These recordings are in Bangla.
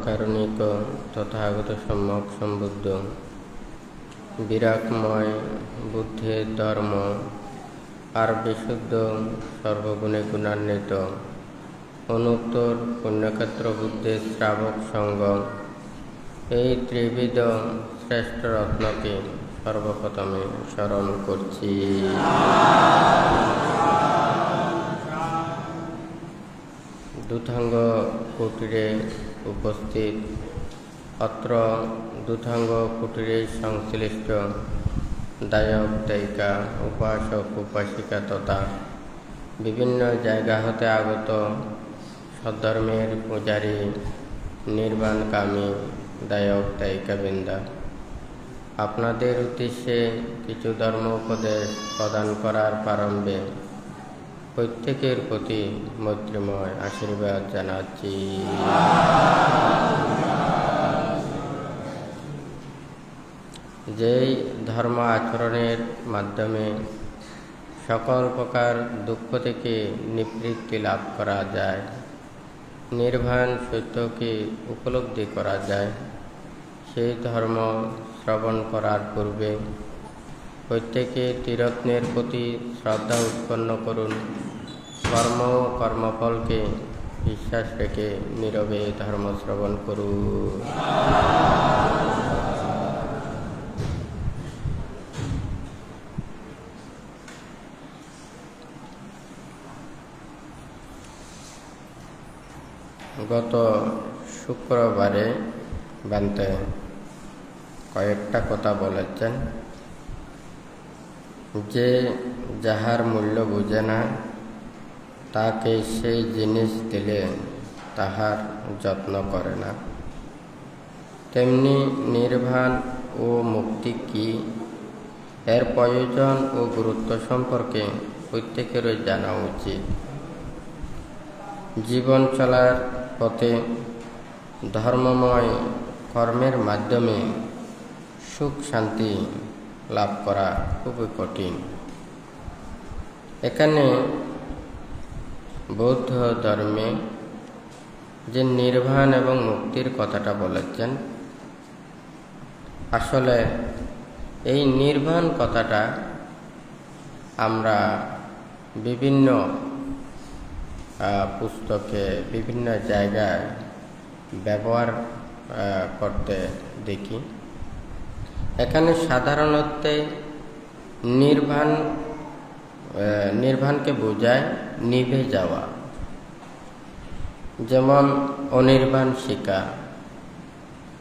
কারণিক তথাগত সম্যক সম্বুদ্ধ বিরাটময় বুদ্ধের ধর্ম আর বিশুদ্ধ সর্বগুণে গুণান্বিত অনুত্তর পুণ্যক্ষেত্র বুদ্ধের শ্রাবক সঙ্গ এই ত্রিবিধ শ্রেষ্ঠ রত্নকে সর্বপ্রথমে স্মরণ করছি। দুথাঙ্গ কুটিরে উপস্থিত অত্র দুথাঙ্গ কুটিরে সংশ্লিষ্ট দায়ক দায়িকা উপাসক উপাসিকা তথা বিভিন্ন জায়গা হতে আগত সদ্ধর্মের পূজারী নির্বাণকামী দায়ক দায়িকা বৃন্দা, আপনাদের উদ্দেশ্যে কিছু ধর্ম উপদেশ প্রদান করার প্রারম্ভে প্রত্যেকের প্রতি মৈত্রীময় আশীর্বাদ জানাচ্ছি। যেই ধর্ম আচরণের মাধ্যমে সকল প্রকার দুঃখ থেকে নিবৃত্তি লাভ করা যায়, নির্বাণ সত্যকে উপলব্ধি করা যায়, সেই ধর্ম শ্রবণ করার পূর্বে প্রত্যেকে ত্রিরত্নের প্রতি শ্রদ্ধা উৎপন্ন করুন। কর্ম ও কর্মফলকে বিশ্বাস রেখে নীরবে ধর্ম শ্রবণ করুন। গত শুক্রবারে বান্তে কয়েকটা কথা বলেছেন যে যাহার মূল্য বুঝে না তাকে সেই জিনিস দিলে তাহার যত্ন করে না, তেমনি নির্বাণ ও মুক্তি কি এর প্রয়োজন ও গুরুত্ব সম্পর্কে প্রত্যেকেরই জানা উচিত। জীবন চলার পথে ধর্মময় কর্মের মাধ্যমে সুখ শান্তি লাভ করা খুবই কঠিন। এখানে বৌদ্ধ ধর্মে যে নির্বাণ এবং মুক্তির কথাটা বলেছেন, আসলে এই নির্বাণ কথাটা আমরা বিভিন্ন পুস্তকে বিভিন্ন জায়গায় ব্যবহার করতে দেখি। এখানে সাধারণত নির্বাণকে বোঝায় নিভে যাওয়া, যেমন অনির্বাণ শিখা,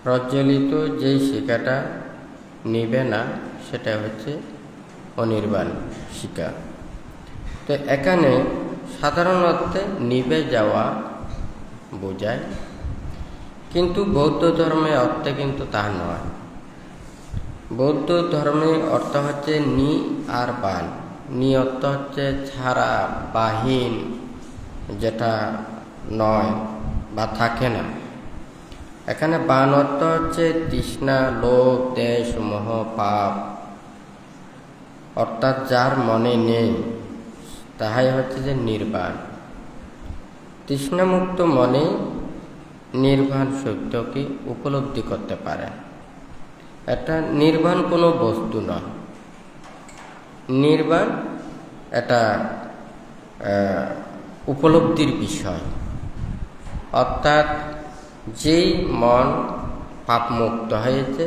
প্রজ্বলিত যে শিখাটা নিবে না সেটা হচ্ছে অনির্বাণ শিখা। তো এখানে সাধারণত নিভে যাওয়া বোঝায়, কিন্তু বৌদ্ধ ধর্মের অর্থে কিন্তু তা নয়। বৌদ্ধ ধর্মের অর্থ হচ্ছে নি আর বান। নি অর্থ হচ্ছে ছাড়া, বাহীন, যেটা নয় বা থাকে না। এখানে বান অর্থ হচ্ছে তৃষ্ণা, লোভ, দেশ, মোহ, পাপ, অর্থাৎ যার মনে নেই তাহাই হচ্ছে যে নির্বাণ। তৃষ্ণামুক্ত মনে নির্বাণ সত্যকে উপলব্ধি করতে পারে। এটা নির্বাণ কোনো বস্তু নয়, নির্বাণ এটা উপলব্ধির বিষয়। অর্থাৎ যেই মন পাপমুক্ত হয়েছে,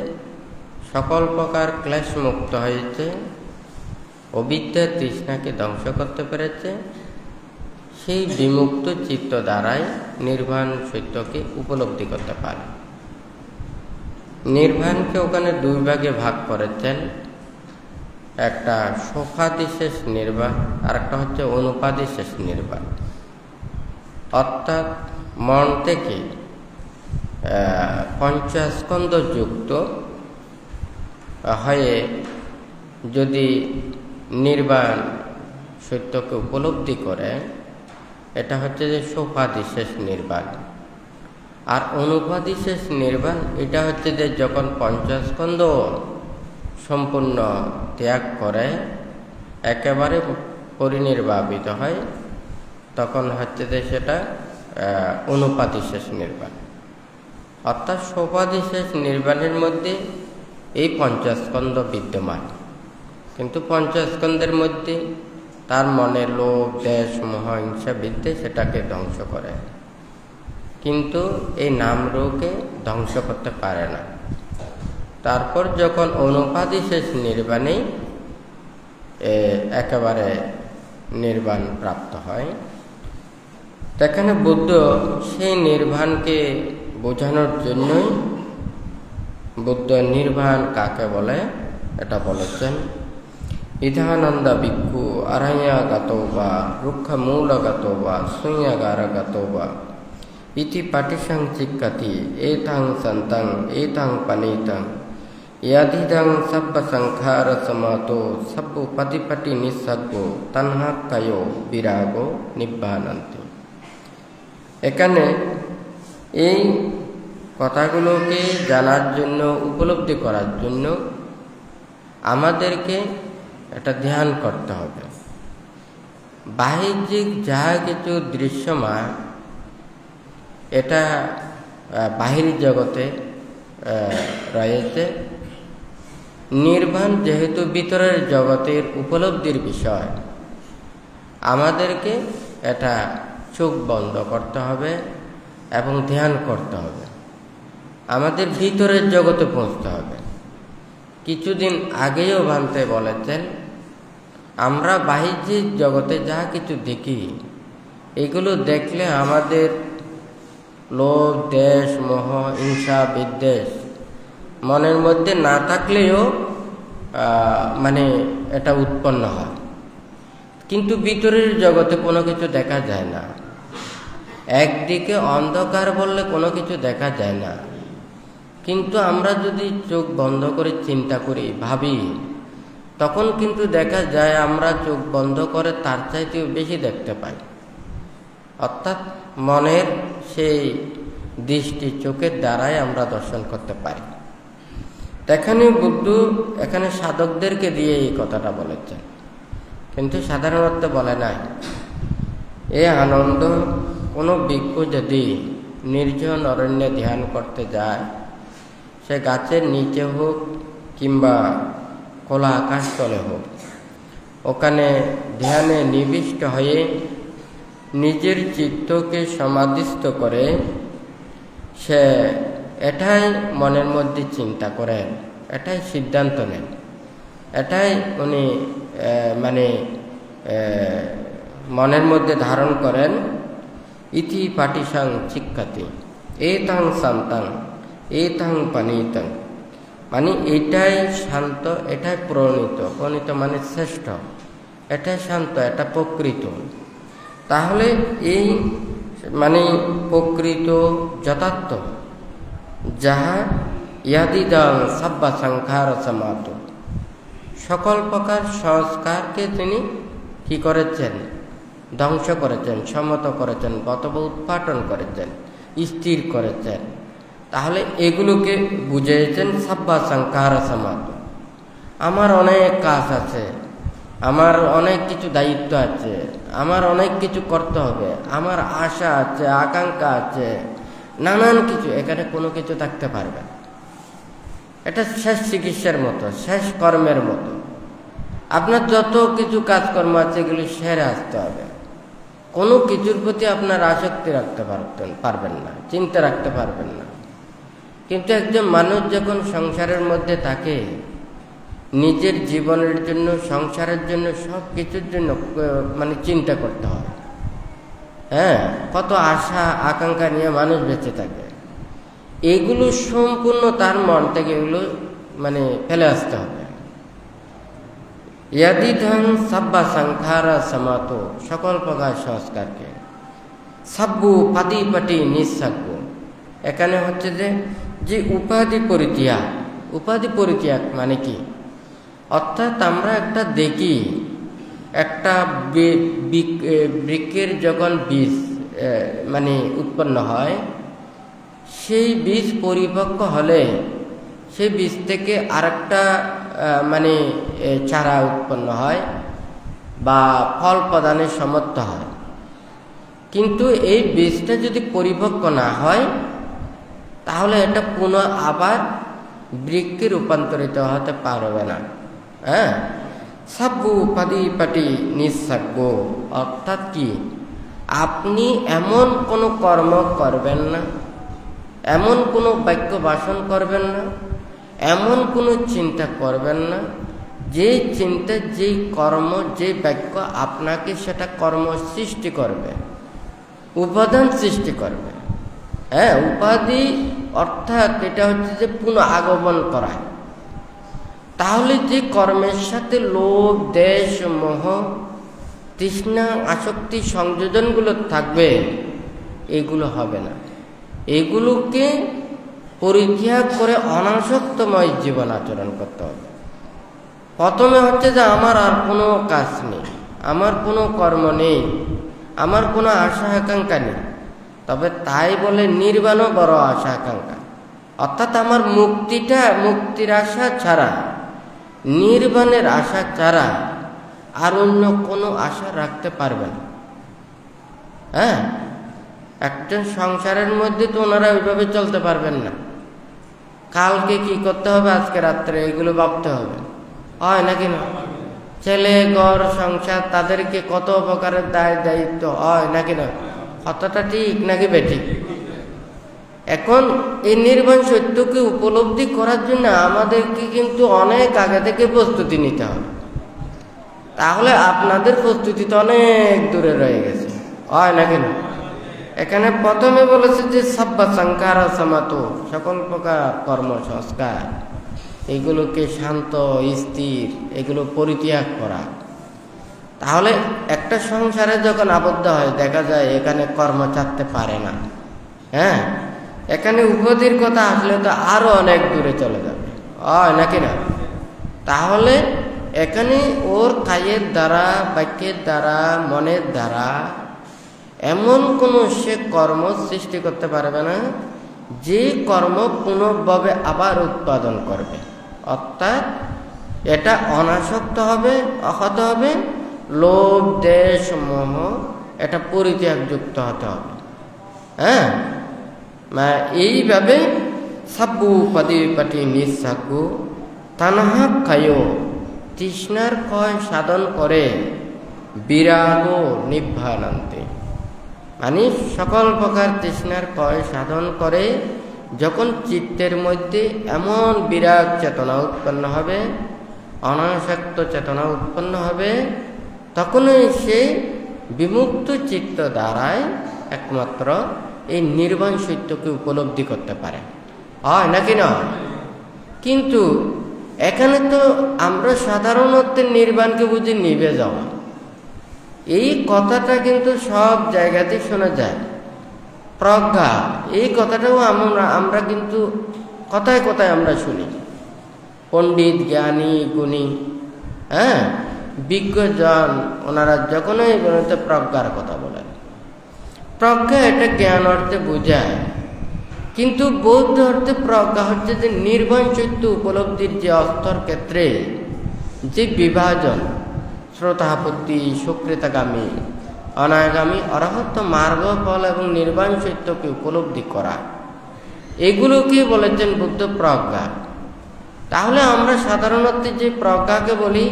সকল প্রকার ক্লেশ মুক্ত হয়েছে, অবিদ্যার তৃষ্ণাকে ধ্বংস করতে পেরেছে, সেই বিমুক্ত চিত্ত দ্বারাই নির্বাণ সত্যকে উপলব্ধি করতে পারে। নির্বাণকে ওখানে দুই ভাগে ভাগ করেছেন, একটা সোপাধিশেষ নির্বাণ আর একটা হচ্ছে অনুপাধিশেষ নির্বাণ। অর্থাৎ মন থেকে পঞ্চস্কন্ধ যুক্ত হয়ে যদি নির্বাণ সত্যকে উপলব্ধি করে, এটা হচ্ছে যে সোপাধিশেষ নির্বাণ। আর অনুপাধিশেষ নির্বাণ এটা হচ্ছে যে যখন পঞ্চস্কন্ধ সম্পূর্ণ ত্যাগ করে একেবারে পরিনির্বাপিত হয়, তখন হচ্ছে যে সেটা অনুপাতিশেষ নির্বাণ। অর্থাৎ সোপাধিশেষ নির্বাণের মধ্যে এই পঞ্চস্কন্ধ বিদ্যমান, কিন্তু পঞ্চস্কন্ধের মধ্যে তার মনের লোভ, দেশ, মোহ, হিংসা, বিদ্বেষ সেটাকে ধ্বংস করে, কিন্তু এই নাম রূপকে ধ্বংস করতে পারে না। তারপর যখন অনুপাধিশেষ নির্বাণে একেবারে নির্বাণ প্রাপ্ত হয়, সেখানে বুদ্ধ সেই নির্বাণকে বোঝানোর জন্যই বুদ্ধ নির্বাণ কাকে বলে এটা বলেছেন। ইধানন্দ ভিক্ষু অরণ্যগত বা রুক্ষমূলগত বা শূন্যাগারগত বা ইতি পাটিসং চিক্কতি এতাং সন্তং এতাং পনীতং ইয়াদিদং সব্ব সংখার সমাতো সব্বু পতিপটি নিঃসগ্গো তন্হাক্ষয়ো বিরাগো নিব্বানন্তি। এখানে এই কথাগুলোকে জানার জন্য, উপলব্ধি করার জন্য আমাদেরকে এটা ধ্যান করতে হবে। বাহ্যিক যা কিছু দৃশ্যমান এটা বাহির জগতে রয়েছে, নির্বাণ যেহেতু ভিতরের জগতের উপলব্ধির বিষয়, আমাদেরকে এটা চোখ বন্ধ করতে হবে এবং ধ্যান করতে হবে, আমাদের ভিতরের জগতে পৌঁছতে হবে। কিছুদিন আগেও ভান্তে বলেছেন, আমরা বাহ্যিক জগতে যা কিছু দেখি, এগুলো দেখলে আমাদের লোভ, দেশ, মোহ, হিংসা, বিদ্বেষ মনের মধ্যে না থাকলেও এটা উৎপন্ন হয়, কিন্তু ভিতরের জগতে কোনো কিছু দেখা যায় না। একদিকে অন্ধকার বললে কোনো কিছু দেখা যায় না, কিন্তু আমরা যদি চোখ বন্ধ করে চিন্তা করি, ভাবি, তখন কিন্তু দেখা যায় আমরা চোখ বন্ধ করে তার চাইতেও বেশি দেখতে পাই। অর্থাৎ মনের সেই দৃষ্টি, চোখের দ্বারাই আমরা দর্শন করতে পারি। এখানে বুদ্ধ এখানে সাধকদেরকে দিয়ে এই কথাটা বলেছেন, কিন্তু সাধারণত বলে নাই। এই আনন্দ কোনো ভিক্ষু যদি নির্জন অরণ্যে ধ্যান করতে যায়, সে গাছের নিচে হোক কিংবা খোলা আকাশ তলে হোক, ওখানে ধ্যানে নিবিষ্ট হয়ে নিজের চিত্তকে সমাধিস্থ করে সে এটাই মনের মধ্যে চিন্তা করেন, এটাই সিদ্ধান্ত নেন, এটাই উনি মনের মধ্যে ধারণ করেন। ইতি পাটিসং চিক্কতি এতাং শান্তং এতাং পনীতং, এটাই শান্ত, এটাই প্রণীত। প্রণীত মানে শ্রেষ্ঠ, এটাই শান্ত, এটা প্রকৃত। তাহলে এই প্রকৃত যথার্থ যাহা ইয়াদিদং সব্ব সংখার সমাত, সকল প্রকার সংস্কারকে তিনি কি করেছেন? ধ্বংস করেছেন, সমত করেছেন, অথবা উৎপাটন করেছেন, স্থির করেছেন। তাহলে এগুলোকে বুঝিয়েছেন সব্ব সংখার সমাত। আমার অনেক কাজ আছে, আমার অনেক কিছু দায়িত্ব আছে, আমার অনেক কিছু করতে হবে, আমার আশা আছে, আকাঙ্ক্ষা আছে, নানান কিছু, এখানে কোনো কিছু থাকতে পারবে না। এটা শেষ চিকিৎসার মতো, শেষ কর্মের মতো। আপনার যত কিছু কাজকর্ম আছে এগুলি সেরে আসতে হবে। কোনো কিছুর প্রতি আপনার আসক্তি রাখতে পারবেন না, চিন্তা রাখতে পারবেন না। কিন্তু একজন মানুষ যখন সংসারের মধ্যে থাকে, নিজের জীবনের জন্য, সংসারের জন্য, সব কিছুর জন্য চিন্তা করতে হয়। কত আশা আকাঙ্ক্ষা নিয়ে মানুষ বেঁচে থাকে, এগুলো সম্পূর্ণ তার মন থেকে এগুলো ফেলে আসতে হবে। ইয়াদিধং সব্ব সংখার সমাত, সকল প্রকার সংস্কারকে, সব্বু পাতি নিঃসগ্গ। এখানে হচ্ছে যে উপাধি পরিত্যাগ। উপাধি পরিত্যাগ মানে কি? অর্থাৎ আমরা একটা দেখি, একটা বৃক্ষের যখন বীজ উৎপন্ন হয়, সেই বীজ পরিপক্ক হলে সেই বীজ থেকে আরেকটা চারা উৎপন্ন হয় বা ফল প্রদানের সমর্থ হয়। কিন্তু এই বীজটা যদি পরিপক্ক না হয়, তাহলে এটা পুনঃ আবার বৃক্ষে রূপান্তরিত হতে পারবে না। হ্যাঁ, সাব্বু পাটি নিঃসাগ্য, অর্থাৎ কি, আপনি এমন কোনো কর্ম করবেন না, এমন কোনো বাক্য ভাষণ করবেন না, এমন কোনো চিন্তা করবেন না, যে চিন্তা, যে কর্ম, যে বাক্য আপনাকে সেটা কর্ম সৃষ্টি করবে, উপাদান সৃষ্টি করবে। হ্যাঁ, উপাধি অর্থাৎ এটা হচ্ছে যে পুনঃ আগমন করা। তাহলে যে কর্মের সাথে লোভ, দেশ, মোহ, তৃষ্ণা, আসক্তি সংযোজনগুলো থাকবে, এগুলো হবে না। এগুলোকে পরিত্যাগ করে অনাসক্তময় জীবন আচরণ করতে হবে। প্রথমে হচ্ছে যে আমার আর কোনো কাজ নেই, আমার কোনো কর্ম নেই, আমার কোনো আশা আকাঙ্ক্ষা নেই, তবে তাই বলে নির্বাণও বড় আশা আকাঙ্ক্ষা, অর্থাৎ আমার মুক্তির আশা ছাড়া, নির্বাণের আশা ছাড়া আর অন্য কোনো আশা রাখতে পারবে না। হ্যাঁ, একটা সংসারের মধ্যে তো ওনারা ওইভাবে চলতে পারবেন না। কালকে কি করতে হবে, আজকে রাত্রে, এগুলো ভাবতে হবে, হয় নাকি না? ছেলে, ঘর, সংসার, তাদেরকে কত প্রকারের দায়িত্ব, হয় নাকি না? কতটা ঠিক নাকি বেঠিক? এখন এই নির্বাণ সত্যকে উপলব্ধি করার জন্য আমাদেরকে কিন্তু অনেক আগে থেকে প্রস্তুতি নিতে হবে। তাহলে আপনাদের প্রস্তুতি তো অনেক দূরে রয়ে গেছে, হয় নাকি না? এখানে প্রথমে বলেছে যে সাব্বা সংকার সমাত, সকল প্রকার কর্ম সংস্কার, এগুলোকে শান্ত, স্থির, এগুলো পরিত্যাগ করা। তাহলে একটা সংসারে যখন আবদ্ধ হয়, দেখা যায় এখানে কর্ম চাপতে পারে না। হ্যাঁ, এখানে উপাধির কথা আসলে তো আরো অনেক দূরে চলে যাবে, হয় নাকি না? তাহলে এখানে ওর কায়ের দ্বারা, বাক্যের দ্বারা, মনের দ্বারা এমন কোনো সে কর্ম সৃষ্টি করতে পারবে না যে কর্ম পুনর্ভাবে আবার উৎপাদন করবে। অর্থাৎ এটা অনাসক্ত হবে, অহত হবে, লোভ, দেশ, মোহ, এটা পরিত্যাগযুক্ত হতে হবে। হ্যাঁ, এইভাবে সাব্বু পাটি নিঃসাগ্য তানহা খায়, তৃষ্ণার ক্ষয় সাধন করে বিরাগ নিভ্বানান্তে, মানে সকল প্রকার তৃষ্ণার ক্ষয় সাধন করে যখন চিত্তের মধ্যে এমন বিরাগ চেতনা উৎপন্ন হবে, অনাসক্ত চেতনা উৎপন্ন হবে, তখনই সে বিমুক্ত চিত্ত দ্বারায় একমাত্র এই নির্বাণ সত্যকে উপলব্ধি করতে পারে, হয় নাকি না? কিন্তু এখানে তো আমরা সাধারণত নির্বাণকে বুঝি নিভে যাওয়া, এই কথাটা কিন্তু সব জায়গাতেই শোনা যায়। প্রজ্ঞা, এই কথাটাও আমরা কিন্তু কথায় কথায় আমরা শুনি। পণ্ডিত, জ্ঞানী, গুণী, হ্যাঁ, বিজ্ঞজন, ওনারা যখনই প্রজ্ঞার কথা বলেন, প্রজ্ঞা এটা জ্ঞান অর্থে বোঝায়, কিন্তু বৌদ্ধ অর্থে প্রজ্ঞা হচ্ছে যে নির্বাণ সত্য উপলব্ধির যে অস্তর ক্ষেত্রে যে বিভাজন, শ্রোতাপত্তি, সুকৃতাগামী, অনাগামী, অরহত্ব, মার্গ, ফল এবং নির্বাণ সত্যকে উপলব্ধি করা, এগুলোকে বলেছেন বুদ্ধ প্রজ্ঞা। তাহলে আমরা সাধারণত যে প্রজ্ঞাকে বলি,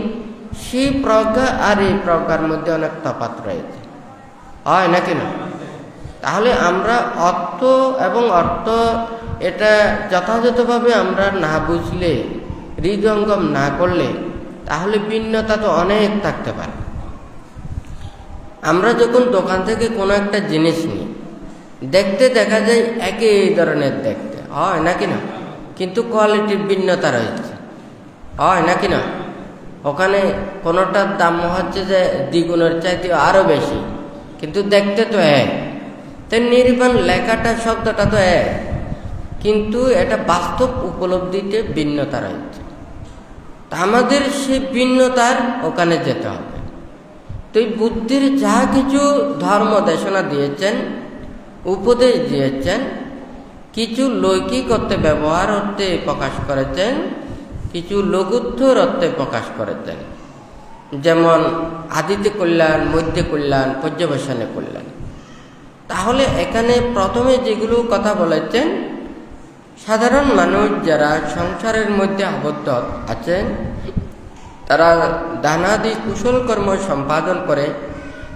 সেই প্রজ্ঞা আর এই প্রজ্ঞার মধ্যে অনেক তফাৎ রয়েছে, হয় নাকি না? তাহলে আমরা অর্থ এবং অর্থ এটা যথাযথভাবে আমরা না বুঝলে, হৃদয়ঙ্গম না করলে, তাহলে ভিন্নতা তো অনেক থাকতে পারে। আমরা যখন দোকান থেকে কোনো একটা জিনিস নিই, দেখতে দেখা যায় একই ধরনের দেখতে, হয় নাকি না? কিন্তু কোয়ালিটির ভিন্নতা রয়েছে, হয় নাকি না? ওখানে কোনোটার দাম হচ্ছে যে দ্বিগুণের চাইতে আরো বেশি, কিন্তু দেখতে তো এক। তাই নির্বাণ লেখাটা, শব্দটা তো এক, কিন্তু এটা বাস্তব উপলব্ধিতে ভিন্নতা রয়েছে। আমাদের সেই ভিন্নতার ওখানে যেতে হবে। তো এই বুদ্ধির যা কিছু ধর্ম দেশনা দিয়েছেন, উপদেশ দিয়েছেন, কিছু লৌকিক অর্থে ব্যবহার অর্থে প্রকাশ করেছেন, কিছু লঘুত্তর অর্থে প্রকাশ করেছেন। যেমন আদিতে কল্যাণ, মধ্যে কল্যাণ, পর্যবেশনে কল্যাণ। তাহলে এখানে প্রথমে যেগুলো কথা বলেছেন, সাধারণ মানুষ যারা সংসারের মধ্যে আবদ্ধ আছেন, তারা দানাদি কুশল কর্ম সম্পাদন করে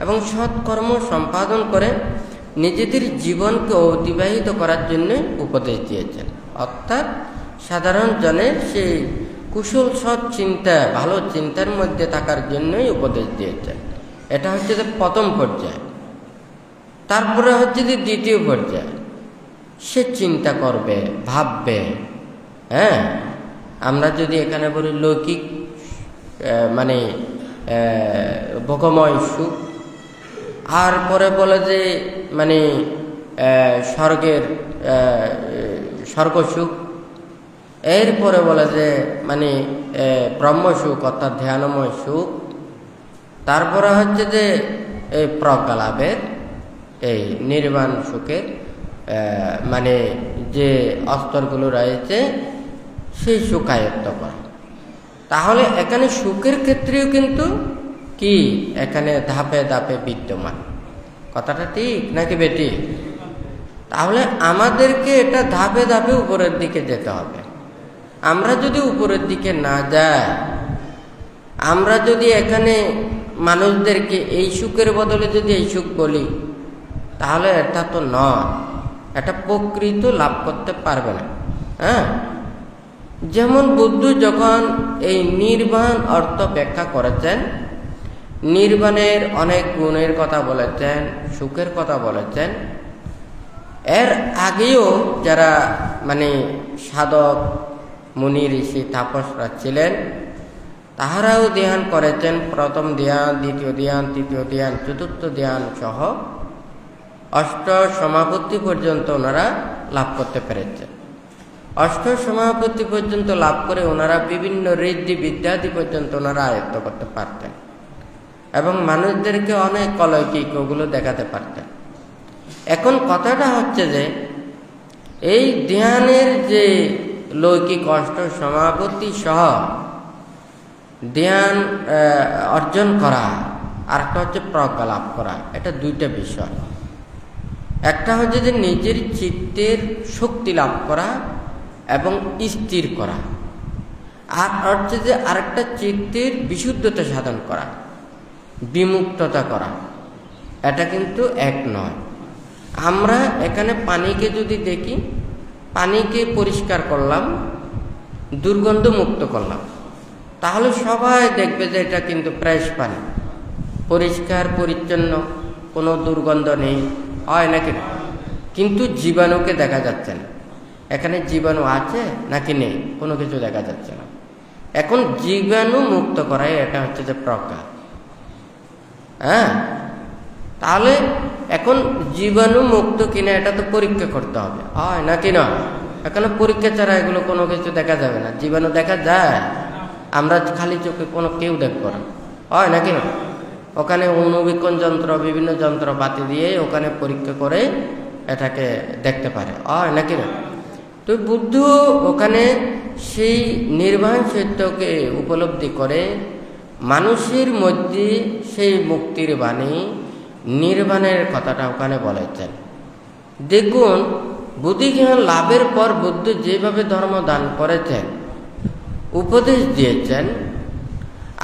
এবং সৎকর্ম সম্পাদন করে নিজেদের জীবনকে অতিবাহিত করার জন্য উপদেশ দিয়েছেন। অর্থাৎ সাধারণ জনের সেই কুশল সৎ চিন্তা, ভালো চিন্তার মধ্যে থাকার জন্যই উপদেশ দিয়েছেন। এটা হচ্ছে যে প্রথম পর্যায়। তারপরে হচ্ছে যে দ্বিতীয় পর্যায়, সে চিন্তা করবে, ভাববে। হ্যাঁ, আমরা যদি এখানে বলি লৌকিক মানে ভোগময় সুখ, আর পরে বলে যে মানে স্বর্গের স্বর্গসুখ, এরপরে বলে যে মানে ব্রহ্মসুখ অর্থাৎ ধ্যানময় সুখ, তারপরে হচ্ছে যে এই প্রজ্ঞালাভের এই নির্বাণ সুখের মানে যে স্তরগুলো রয়েছে সেই সুখ আয়ত্ত করা। তাহলে এখানে সুখের ক্ষেত্রেও কিন্তু কি এখানে ধাপে ধাপে বিদ্যমান। কথাটা ঠিক নাকি বেটি? তাহলে আমাদেরকে এটা ধাপে ধাপে উপরের দিকে যেতে হবে। আমরা যদি উপরের দিকে না যাই, আমরা যদি এখানে মানুষদেরকে এই সুখের বদলে যদি এই সুখ বলি, তাহলে এটা তো নয়, এটা প্রকৃত লাভ করতে পারবে না। হ্যাঁ, যেমন বুদ্ধ যখন এই নির্বাণ অর্থ ব্যাখ্যা করেছেন, নির্বাণের অনেক গুণের কথা বলেছেন, সুখের কথা বলেছেন। এর আগেও যারা মানে সাধক মুনি ঋষি তাপসরা ছিলেন, তাহারাও ধ্যান করেছেন। প্রথম ধ্যান, দ্বিতীয় ধ্যান, তৃতীয় ধ্যান, চতুর্থ ধ্যান সহ অষ্ট সমাপত্তি পর্যন্ত ওনারা লাভ করতে পেরেছেন। অষ্ট সমাপত্তি পর্যন্ত লাভ করে ওনারা বিভিন্ন ঋদ্ধি বিদ্যাদি পর্যন্ত ওনারা আয়ত্ত করতে পারতেন এবং মানুষদেরকে অনেক অলৌকিক ওগুলো দেখাতে পারতেন। এখন কথাটা হচ্ছে যে এই ধ্যানের যে লৌকিক অষ্ট সমাপত্তি সহ ধ্যান অর্জন করা, আর একটা হচ্ছে প্রজ্ঞা লাভ করা, এটা দুইটা বিষয়। একটা হচ্ছে যে নিজের চিত্তের শক্তি লাভ করা এবং স্থির করা, আর হচ্ছে যে আরেকটা চিত্তের বিশুদ্ধতা সাধন করা, বিমুক্ততা করা। এটা কিন্তু এক নয়। আমরা এখানে পানিকে যদি দেখি, পানিকে পরিষ্কার করলাম, দুর্গন্ধ মুক্ত করলাম, তাহলে সবাই দেখবে যে এটা কিন্তু ফ্রেশ পানি, পরিষ্কার পরিচ্ছন্ন, কোনো দুর্গন্ধ নেই, হয় নাকি না? কিন্তু জীবাণুকে দেখা যাচ্ছে না। এখানে জীবাণু আছে নাকি নেই, কোনো কিছু দেখা যাচ্ছে না। এখন জীবাণু মুক্ত করাই এটা হচ্ছে যে প্রজ্ঞা। হ্যাঁ, তাহলে এখন জীবাণু মুক্ত কিনা এটা তো পরীক্ষা করতে হবে, হয় নাকি না? এখানে পরীক্ষা ছাড়া এগুলো কোনো কিছু দেখা যাবে না। জীবাণু দেখা যায়, আমরা খালি চোখে কোনো কেউ দেখবো না, হয় নাকি না? ওখানে অণুবীক্ষণ যন্ত্র, বিভিন্ন যন্ত্রপাতি দিয়ে ওখানে পরীক্ষা করে এটাকে দেখতে পারে, হয় নাকি না? তো বুদ্ধ ওখানে সেই নির্বাণ সত্যকে উপলব্ধি করে মানুষের মধ্যে সেই মুক্তির বাণী, নির্বাণের কথাটা ওখানে বলেছেন। দেখুন, বুদ্ধিজ্ঞান লাভের পর বুদ্ধ যেভাবে ধর্ম দান করেছেন, উপদেশ দিয়েছেন,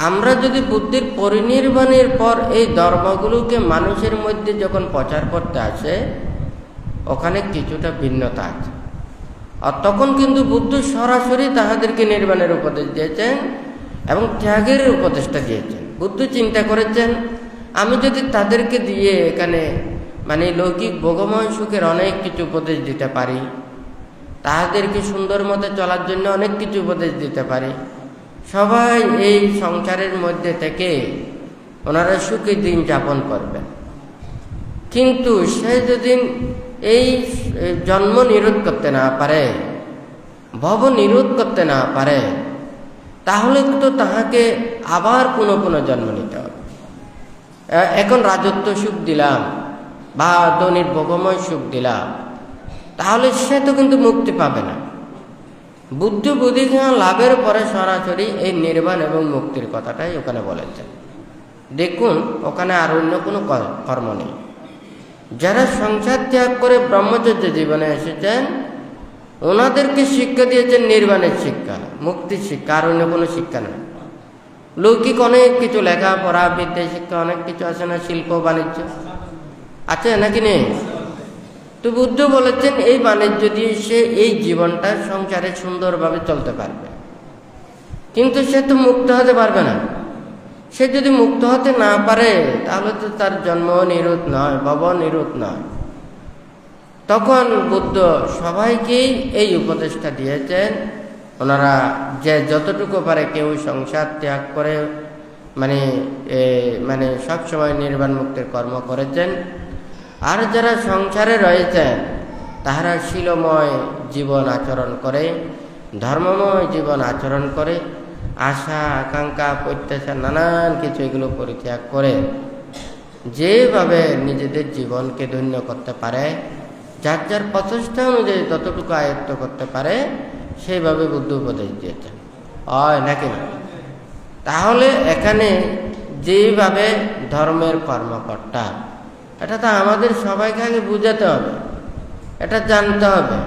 আমরা যদি বুদ্ধির পরিনির্বাণের পর এই ধর্মগুলোকে মানুষের মধ্যে যখন প্রচার করতে আসে, ওখানে কিছুটা ভিন্নতা আছে। আর তখন কিন্তু বুদ্ধ সরাসরি তাহাদেরকে নির্বাণের উপদেশ দিয়েছেন এবং ত্যাগের উপদেশটা দিয়েছেন। বুদ্ধ চিন্তা করেছেন, আমি যদি তাদেরকে দিয়ে এখানে মানে লৌকিক ভোগময় সুখের অনেক কিছু উপদেশ দিতে পারি, তাহাদেরকে সুন্দর মতো চলার জন্য অনেক কিছু উপদেশ দিতে পারি, সবাই এই সংসারের মধ্যে থেকে ওনারা সুখী দিন যাপন করবেন। কিন্তু সে যদি এই জন্ম নিরোধ করতে না পারে, ভব নিরোধ করতে না পারে, তাহলে তো তাহাকে আবার পুনঃ পুনঃ জন্ম নিতে হবে। এখন রাজত্ব সুখ দিলাম বা ধনির ভোগময় সুখ দিলাম, তাহলে সে তো কিন্তু মুক্তি পাবে না। বুদ্ধ বুদ্ধিজ্ঞান লাভের পরে সরাসরি এই নির্বাণ এবং মুক্তির কথাটাই ওখানে বলেছেন। দেখুন, ওখানে আর অন্য কোনো কর্ম নেই। যারা সংসার ত্যাগ করে ব্রহ্মচর্য জীবনে এসেছেন, ওনাদেরকে শিক্ষা দিয়েছেন নির্বাণের শিক্ষা, মুক্তির শিক্ষা, আর অন্য কোনো শিক্ষা নেই। লৌকিক অনেক কিছু, লেখাপড়া, বিদ্যা শিক্ষা, অনেক কিছু আছে না, শিল্প বাণিজ্য আছে নাকি নেই? তো বুদ্ধ বলেছেন এই বাণিজ্য দিয়ে সে এই জীবনটা সংসারে সুন্দরভাবে চলতে পারবে, কিন্তু সে তো মুক্ত হতে পারবে না। সে যদি মুক্ত হতে না পারে তাহলে তো তার জন্ম নিরুত নয়, ভব নিরুত নয়। তখন বুদ্ধ সবাইকেই এই উপদেশটা দিয়েছেন, ওনারা যে যতটুকু পারে কেউ সংসার ত্যাগ করে মানে সবসময় নির্বাণ মুক্তির কর্ম করেছেন। আর যারা সংসারে রয়েছেন তাহারা শীলময় জীবন আচরণ করে, ধর্মময় জীবন আচরণ করে, আশা আকাঙ্ক্ষা প্রত্যাশা নানান কিছু এগুলো পরিত্যাগ করে যেভাবে নিজেদের জীবনকে ধন্য করতে পারে, যার যার প্রচেষ্টা অনুযায়ী ততটুকু আয়ত্ত করতে পারে, সেইভাবে বুদ্ধ উপদেশ দিয়েছেন, হয় নাকি না? তাহলে এখানে যেভাবে ধর্মের কর্মকর্তা, এটা তো আমাদের সবাইকে আগে বুঝাতে হবে, এটা জানতে হবে।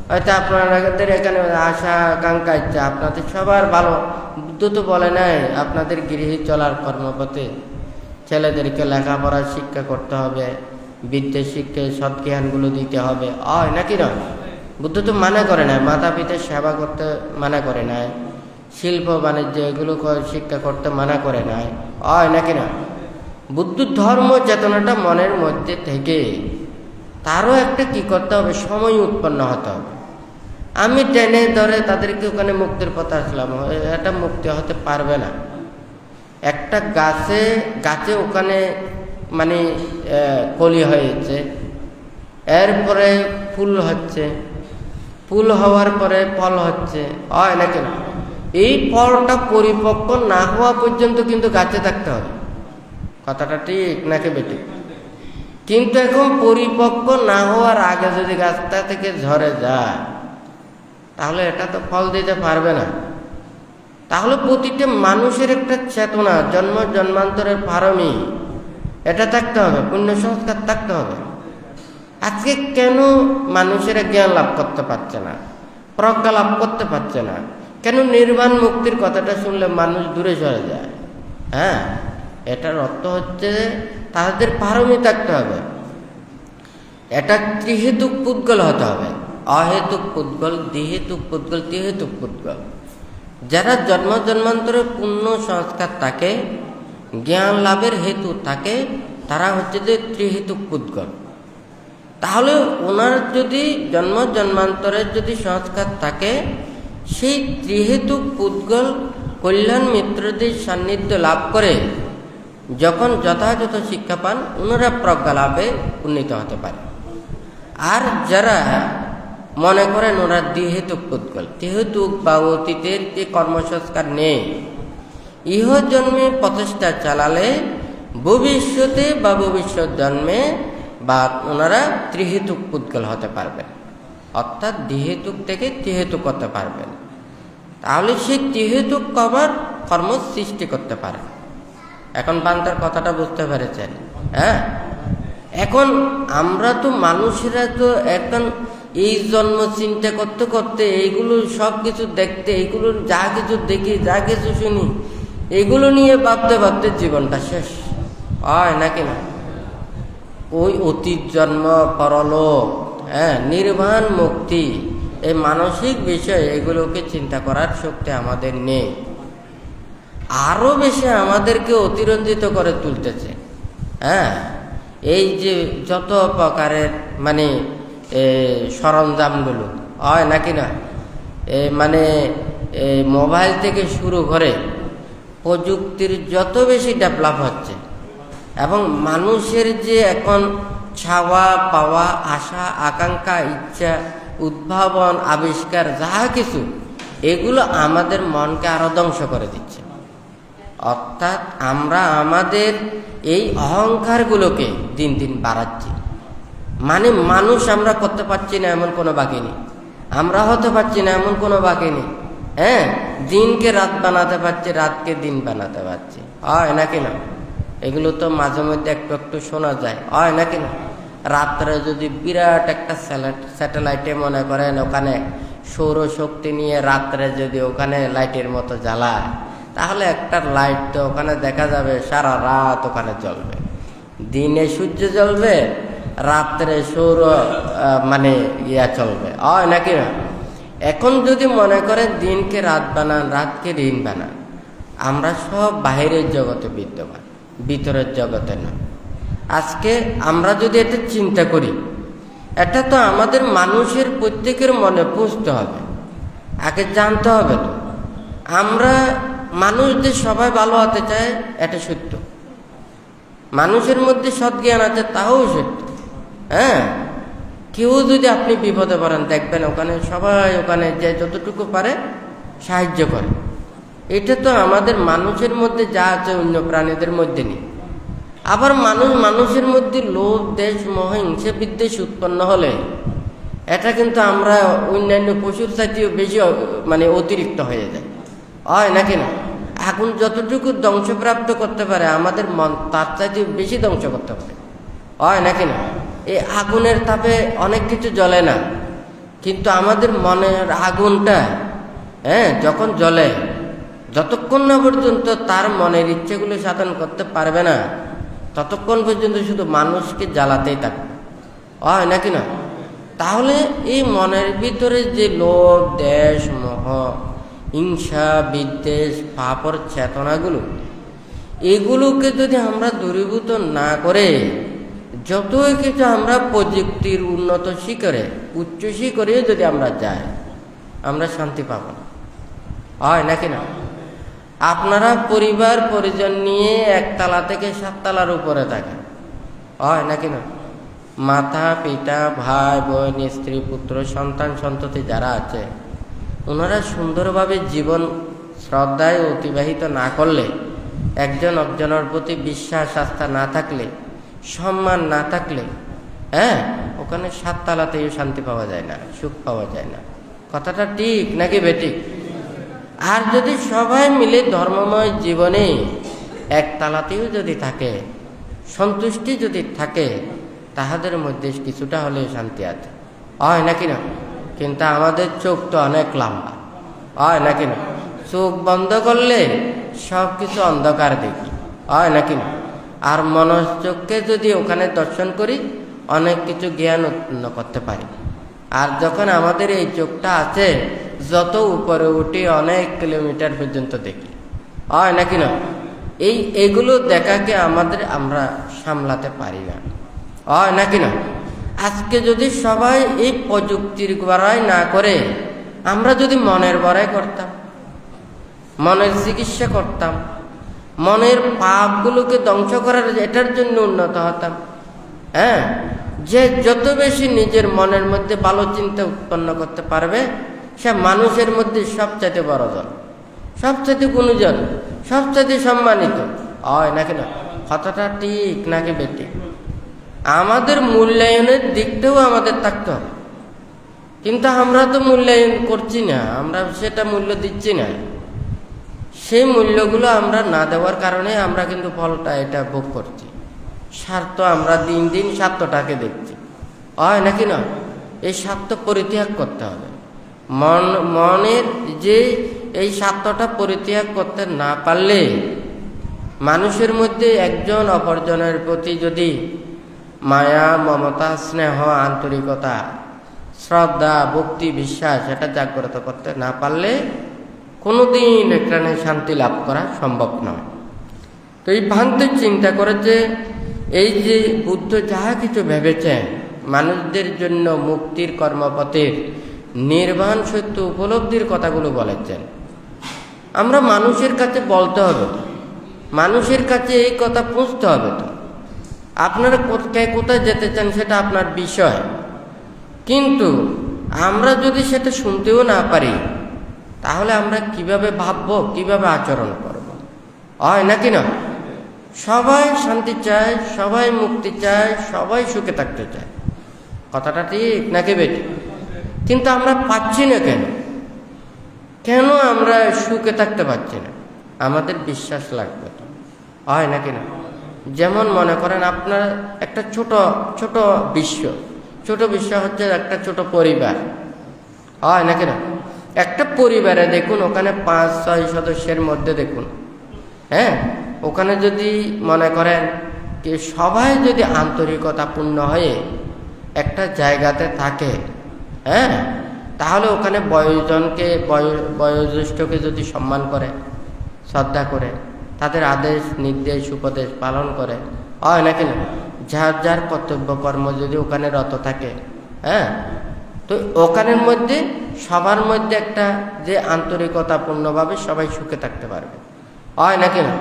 হয়তো আপনাদের এখানে আশা আকাঙ্ক্ষা ইচ্ছা, আপনাদের সবার ভালো, বুদ্ধ তো বলে নাই আপনাদের গৃহী চলার কর্মপথে ছেলেদেরকে লেখাপড়া শিক্ষা করতে হবে, বিদ্যা শিক্ষা সৎজ্ঞানগুলো দিতে হবে, হয় নাকি না? বুদ্ধ তো মানা করে নাই, মাতা পিতার সেবা করতে মানা করে নাই, শিল্প বাণিজ্য এগুলো শিক্ষা করতে মানা করে নাই, হয় নাকি না? বুদ্ধ ধর্ম চেতনাটা মনের মধ্যে থেকে তারও একটা কি করতে হবে, সময় উৎপন্ন হতে হবে। আমি টেনে ধরে তাদেরকে ওখানে মুক্তির পথে আসলাম, এটা মুক্তি হতে পারবে না। একটা গাছে ওখানে কলি হয়েছে, এরপরে ফুল হচ্ছে, ফুল হওয়ার পরে ফল হচ্ছে, হয় নাকি না? এই ফলটা পরিপক্ক না হওয়া পর্যন্ত কিন্তু গাছে থাকতে হবে। কথাটা ঠিক নাকি বেঠিক? কিন্তু এখন পরিপক্ক না হওয়ার আগে যদি গাছটা থেকে ঝরে যায় তাহলে এটা তো ফল দিতে পারবে না। তাহলে প্রতিটা মানুষের একটা চেতনা, জন্ম জন্মান্তরের পারমি, এটা থাকতে হবে, পুণ্য সংস্কার থাকতে হবে। আজকে কেন মানুষেরা জ্ঞান লাভ করতে পারছে না, প্রজ্ঞা লাভ করতে পারছে না? কেন নির্বাণ মুক্তির কথাটা শুনলে মানুষ দূরে সরে যায়? হ্যাঁ, এটার অর্থ হচ্ছে তাদের পারমি থাকতে হবে। এটা ত্রিহেতুক পুদ্গল হতে হবে, অহেতুক পুদ্গল, দ্বিহেতুক পুদ্গল, ত্রিহেতুক পুদ্গল। যারা জন্ম জন্মান্তরে পুণ্য সংস্কার থাকে, জ্ঞান লাভের হেতু থাকে, তারা হচ্ছে যে ত্রিহেতুক পুদ্গল। তাহলে ওনার যদি জন্ম জন্মান্তরের যদি সংস্কার থাকে, সেই ত্রিহেতুক পুদ্গল কল্যাণ মিত্রদের সান্নিধ্য লাভ করে যখন যথাযথ শিক্ষা পান, ওনারা প্রজ্ঞা লাভে উন্নীত হতে পারে। আর যারা মনে করেন ওরা দ্বিহেতুক পুদ্গল, ত্রিহেতুক বা অতীতের যে কর্মসংস্কার নেই, ইহ জন্মে প্রচেষ্টা চালালে ভবিষ্যতে বা ভবিষ্যৎ জন্মে বা ওনারা ত্রিহেতুক পুদ্গল হতে পারবেন, অর্থাৎ দ্বিহেতুক থেকে ত্রিহেতুক হতে পারবেন। তাহলে সেই ত্রিহেতুক কর্ম সৃষ্টি করতে পারে। এখন বান্দার কথাটা বুঝতে পেরেছেন? হ্যাঁ, এখন আমরা তো মানুষেরা তো এখন এই জন্ম চিন্তা করতে করতে, এইগুলো সব কিছু দেখতে, এইগুলো যা কিছু দেখি, যা কিছু শুনি, এগুলো নিয়ে ভাবতে ভাবতে জীবনটা শেষ, হয় নাকি না? ওই অতীত জন্ম, পরলোক, হ্যাঁ, নির্বাণ মুক্তি, এই মানসিক বিষয় এগুলোকে চিন্তা করার শক্তি আমাদের নেই। আরো বেশি আমাদেরকে অতিরঞ্জিত করে তুলতেছে। হ্যাঁ, এই যে যত প্রকারের সরঞ্জামগুলো, হয় নাকি না? মোবাইল থেকে শুরু করে প্রযুক্তির যত বেশি ডেভেলপ হচ্ছে, এবং মানুষের যে এখন ছাওয়া পাওয়া, আশা আকাঙ্ক্ষা, ইচ্ছা, উদ্ভাবন, আবিষ্কার, যা কিছু, এগুলো আমাদের মনকে আরো ধ্বংস করে দিচ্ছে। অর্থাৎ আমরা আমাদের এই অহংকারগুলোকে দিন দিন বাড়াচ্ছি। মানুষ আমরা করতে পারছি না এমন কোনো বাকি নেই, আমরা হতে পারছি না এমন কোনো বাকি নেই। হ্যাঁ, দিনকে রাত বানাতে পারছি, রাতকে দিন বানাতে পারছি, হয় নাকি না? এগুলো তো মাঝে মধ্যে একটু একটু শোনা যায়, হয় নাকি না? রাত্রে যদি বিরাট একটা স্যাটেলাইটে মনে করেন ওখানে সৌরশক্তি নিয়ে রাত্রে যদি ওখানে লাইটের মতো জ্বালায়, তাহলে একটা লাইট তো ওখানে দেখা যাবে সারা রাত ওখানে জ্বলবে। দিনে সূর্য জ্বলবে, রাত্রে সৌর চলবে, নাকি না? এখন যদি মনে করেন দিনকে রাত বানান, রাতকে দিন বানান, আমরা সব বাহিরের জগতে বিদ্যমান, ভিতরের জগতে না। আজকে আমরা যদি এটা চিন্তা করি, এটা তো আমাদের মানুষের প্রত্যেকের মনে পুষতে হবে, আগে জানতে হবে। তো আমরা মানুষদের সবাই ভালো হতে চায়, এটা সত্য। মানুষের মধ্যে সদ্জ্ঞান আছে, তাও সত্য। হ্যাঁ, কেউ যদি আপনি বিপদে পড়েন, দেখবেন ওখানে সবাই ওখানে যে যতটুকু পারে সাহায্য করে। এটা তো আমাদের মানুষের মধ্যে যা আছে অন্য প্রাণীদের মধ্যে নেই। আবার মানুষের মধ্যে লোভ, দেশ, মোহ, হিংসা, বিদ্বেষ উৎপন্ন হলে এটা কিন্তু আমরা অন্যান্য পশুর চাইতেও বেশি অতিরিক্ত হয়ে যায়, নাকি না? আগুন যতটুকু ধ্বংসপ্রাপ্ত করতে পারে, আমাদের মন তার চাইতেও বেশি ধ্বংস করতে পারে, নাকি না? এই আগুনের তাপে অনেক কিছু জ্বলে না, কিন্তু আমাদের মনের আগুনটা যখন জ্বলে, যতক্ষণ না পর্যন্ত তার মনের ইচ্ছেগুলো সাধন করতে পারবে না, ততক্ষণ পর্যন্ত শুধু মানুষকে জ্বালাতেই থাকবে, নাকি না? তাহলে এই মনের ভিতরে যে লোভ, দেশ, মোহ, হিংসা, বিদ্বেষ, পাপর চেতনাগুলো, এগুলোকে যদি আমরা দূরীভূত না করে যতই কিছু আমরা প্রযুক্তির উন্নত শিখরে, উচ্চ শিখরে যদি আমরা যাই, আমরা শান্তি পাব না, নাকি না? আপনারা পরিবার পরিজন নিয়ে 1 তলা থেকে 7 তলার উপরে থাকেন, নাকি না? মাতা পিতা, ভাই বোন, স্ত্রী পুত্র, সন্তান সন্ততি যারা আছে, ওনারা সুন্দরভাবে জীবন শ্রদ্ধায় অতিবাহিত না করলে, একজন একজনের প্রতি বিশ্বাস আস্থা না থাকলে, সম্মান না থাকলে, ওখানে 7 তলাতেও শান্তি পাওয়া যায় না, সুখ পাওয়া যায় না। কথাটা ঠিক নাকি বেঠিক? আর যদি সবাই মিলে ধর্মময় জীবনে 1 তলাতেও যদি থাকে, সন্তুষ্টি যদি থাকে, তাহাদের মধ্যে কিছুটা হলেও শান্তি আছে, নাকি না? কিন্তু আমাদের চোখ তো অনেক লম্বা, নাকি না? চোখ বন্ধ করলে সব কিছু অন্ধকার দেখি, নাকি না? আর মনশ্চোখকে যদি ওখানে দর্শন করি, অনেক কিছু জ্ঞান উৎপন্ন করতে পারি। আর যখন আমাদের এই চোখটা আছে, যত উপরে উঠি অনেক কিলোমিটার পর্যন্ত দেখি, নাকি না? এইগুলো দেখাকে আমরা সামলাতে পারি না, নাকি না? আজকে যদি সবাই এই প্রযুক্তির বড়াই না করে, আমরা যদি মনের বড়াই করতাম, মনের চিকিৎসা করতাম, মনের পাপগুলোকে ধ্বংস করার এটার জন্য উন্নত হতাম, যে যত বেশি নিজের মনের মধ্যে ভালো চিন্তা উৎপন্ন করতে পারবে, সে মানুষের মধ্যে সবচাইতে বড় জন, সবচাইতে গুণীজন, সবচাইতে সম্মানিত, নাকি না? কথাটা ঠিক নাকি বেঠিক? আমাদের মূল্যায়নের দিকটাও আমাদের থাকতে হবে, কিন্তু আমরা তো মূল্যায়ন করছি না, আমরা সেটা মূল্য দিচ্ছি না। সেই মূল্যগুলো আমরা না দেওয়ার কারণে আমরা কিন্তু ফলটা এটা ভোগ করছি। স্বার্থ, আমরা দিন দিন স্বার্থটাকে দেখছি, নাকি না? এই স্বার্থ পরিত্যাগ করতে হবে। মনের যে এই স্বার্থটা পরিত্যাগ করতে না পারলে, মানুষের মধ্যে একজন অপরজনের প্রতি যদি মায়া, মমতা, স্নেহ, আন্তরিকতা, শ্রদ্ধা, ভক্তি, বিশ্বাস এটা জাগ্রত করতে না পারলে কোনোদিন এখানে শান্তি লাভ করা সম্ভব নয়। তো এই ভান্তি চিন্তা করেছে, এই যে বুদ্ধ যাহা কিছু ভেবেছেন মানুষদের জন্য মুক্তির কর্মপথের নির্বাণ সত্য উপলব্ধির কথাগুলো বলেছেন, আমরা মানুষের কাছে বলতে হবে, মানুষের কাছে এই কথা পৌঁছতে হবে। তো আপনারা কোথায় যেতে চান সেটা আপনার বিষয়, কিন্তু আমরা যদি সেটা শুনতেও না পারি, তাহলে আমরা কিভাবে ভাববো, কিভাবে আচরণ করব, নাকি না? সবাই শান্তি চায়, সবাই মুক্তি চায়, সবাই সুখে থাকতে চায়, কথাটা ঠিক নাকি বেটি? কিন্তু আমরা পাচ্ছি না কেন? কেন আমরা সুখে থাকতে পারছি না? আমাদের বিশ্বাস লাগবে তো, নাকি না? যেমন মনে করেন আপনার একটা ছোট ছোট বিশ্ব হচ্ছে একটা ছোট পরিবার, হয় নাকি না? একটা পরিবারে দেখুন, ওখানে 5-6 সদস্যের মধ্যে দেখুন, হ্যাঁ, ওখানে যদি মনে করেন কি সবাই যদি আন্তরিকতাপূর্ণ হয়ে একটা জায়গাতে থাকে, হ্যাঁ, তাহলে ওখানে বয়োজ্যেষ্ঠকে যদি সম্মান করে, শ্রদ্ধা করে, তাদের আদেশ নির্দেশ উপদেশ পালন করে, হয় নাকি না? যার যার কর্তব্য কর্ম যদি ওখানে রত থাকে, হ্যাঁ, তো ওখানের মধ্যে সবার মধ্যে একটা যে আন্তরিকতাপূর্ণভাবে সবাই সুখে থাকতে পারবে, হয় নাকি না?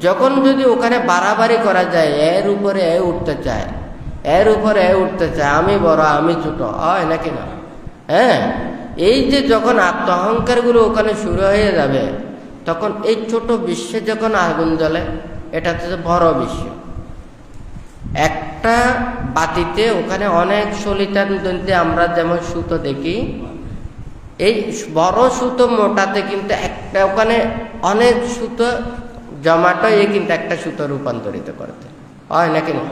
যখন যদি ওখানে বাড়াবাড়ি করা যায়, এর উপরে উঠতে চায়, আমি বড় আমি ছোট, হয় নাকি না? হ্যাঁ, এই যে যখন আত্মহংকারগুলো ওখানে শুরু হয়ে যাবে, তখন এই ছোট বিশ্বে যখন আগুন জ্বলে, এটা হচ্ছে বড় বিশ্ব। একটা বাতিতে ওখানে অনেক সলিতান দন্তে আমরা যেমন সুতো দেখি, এই বড় সুতো মোটাতে কিন্তু একটা ওখানে অনেক সুতো জমাটো কিন্তু একটা সুতো রূপান্তরিত করতে হয় নাকি না?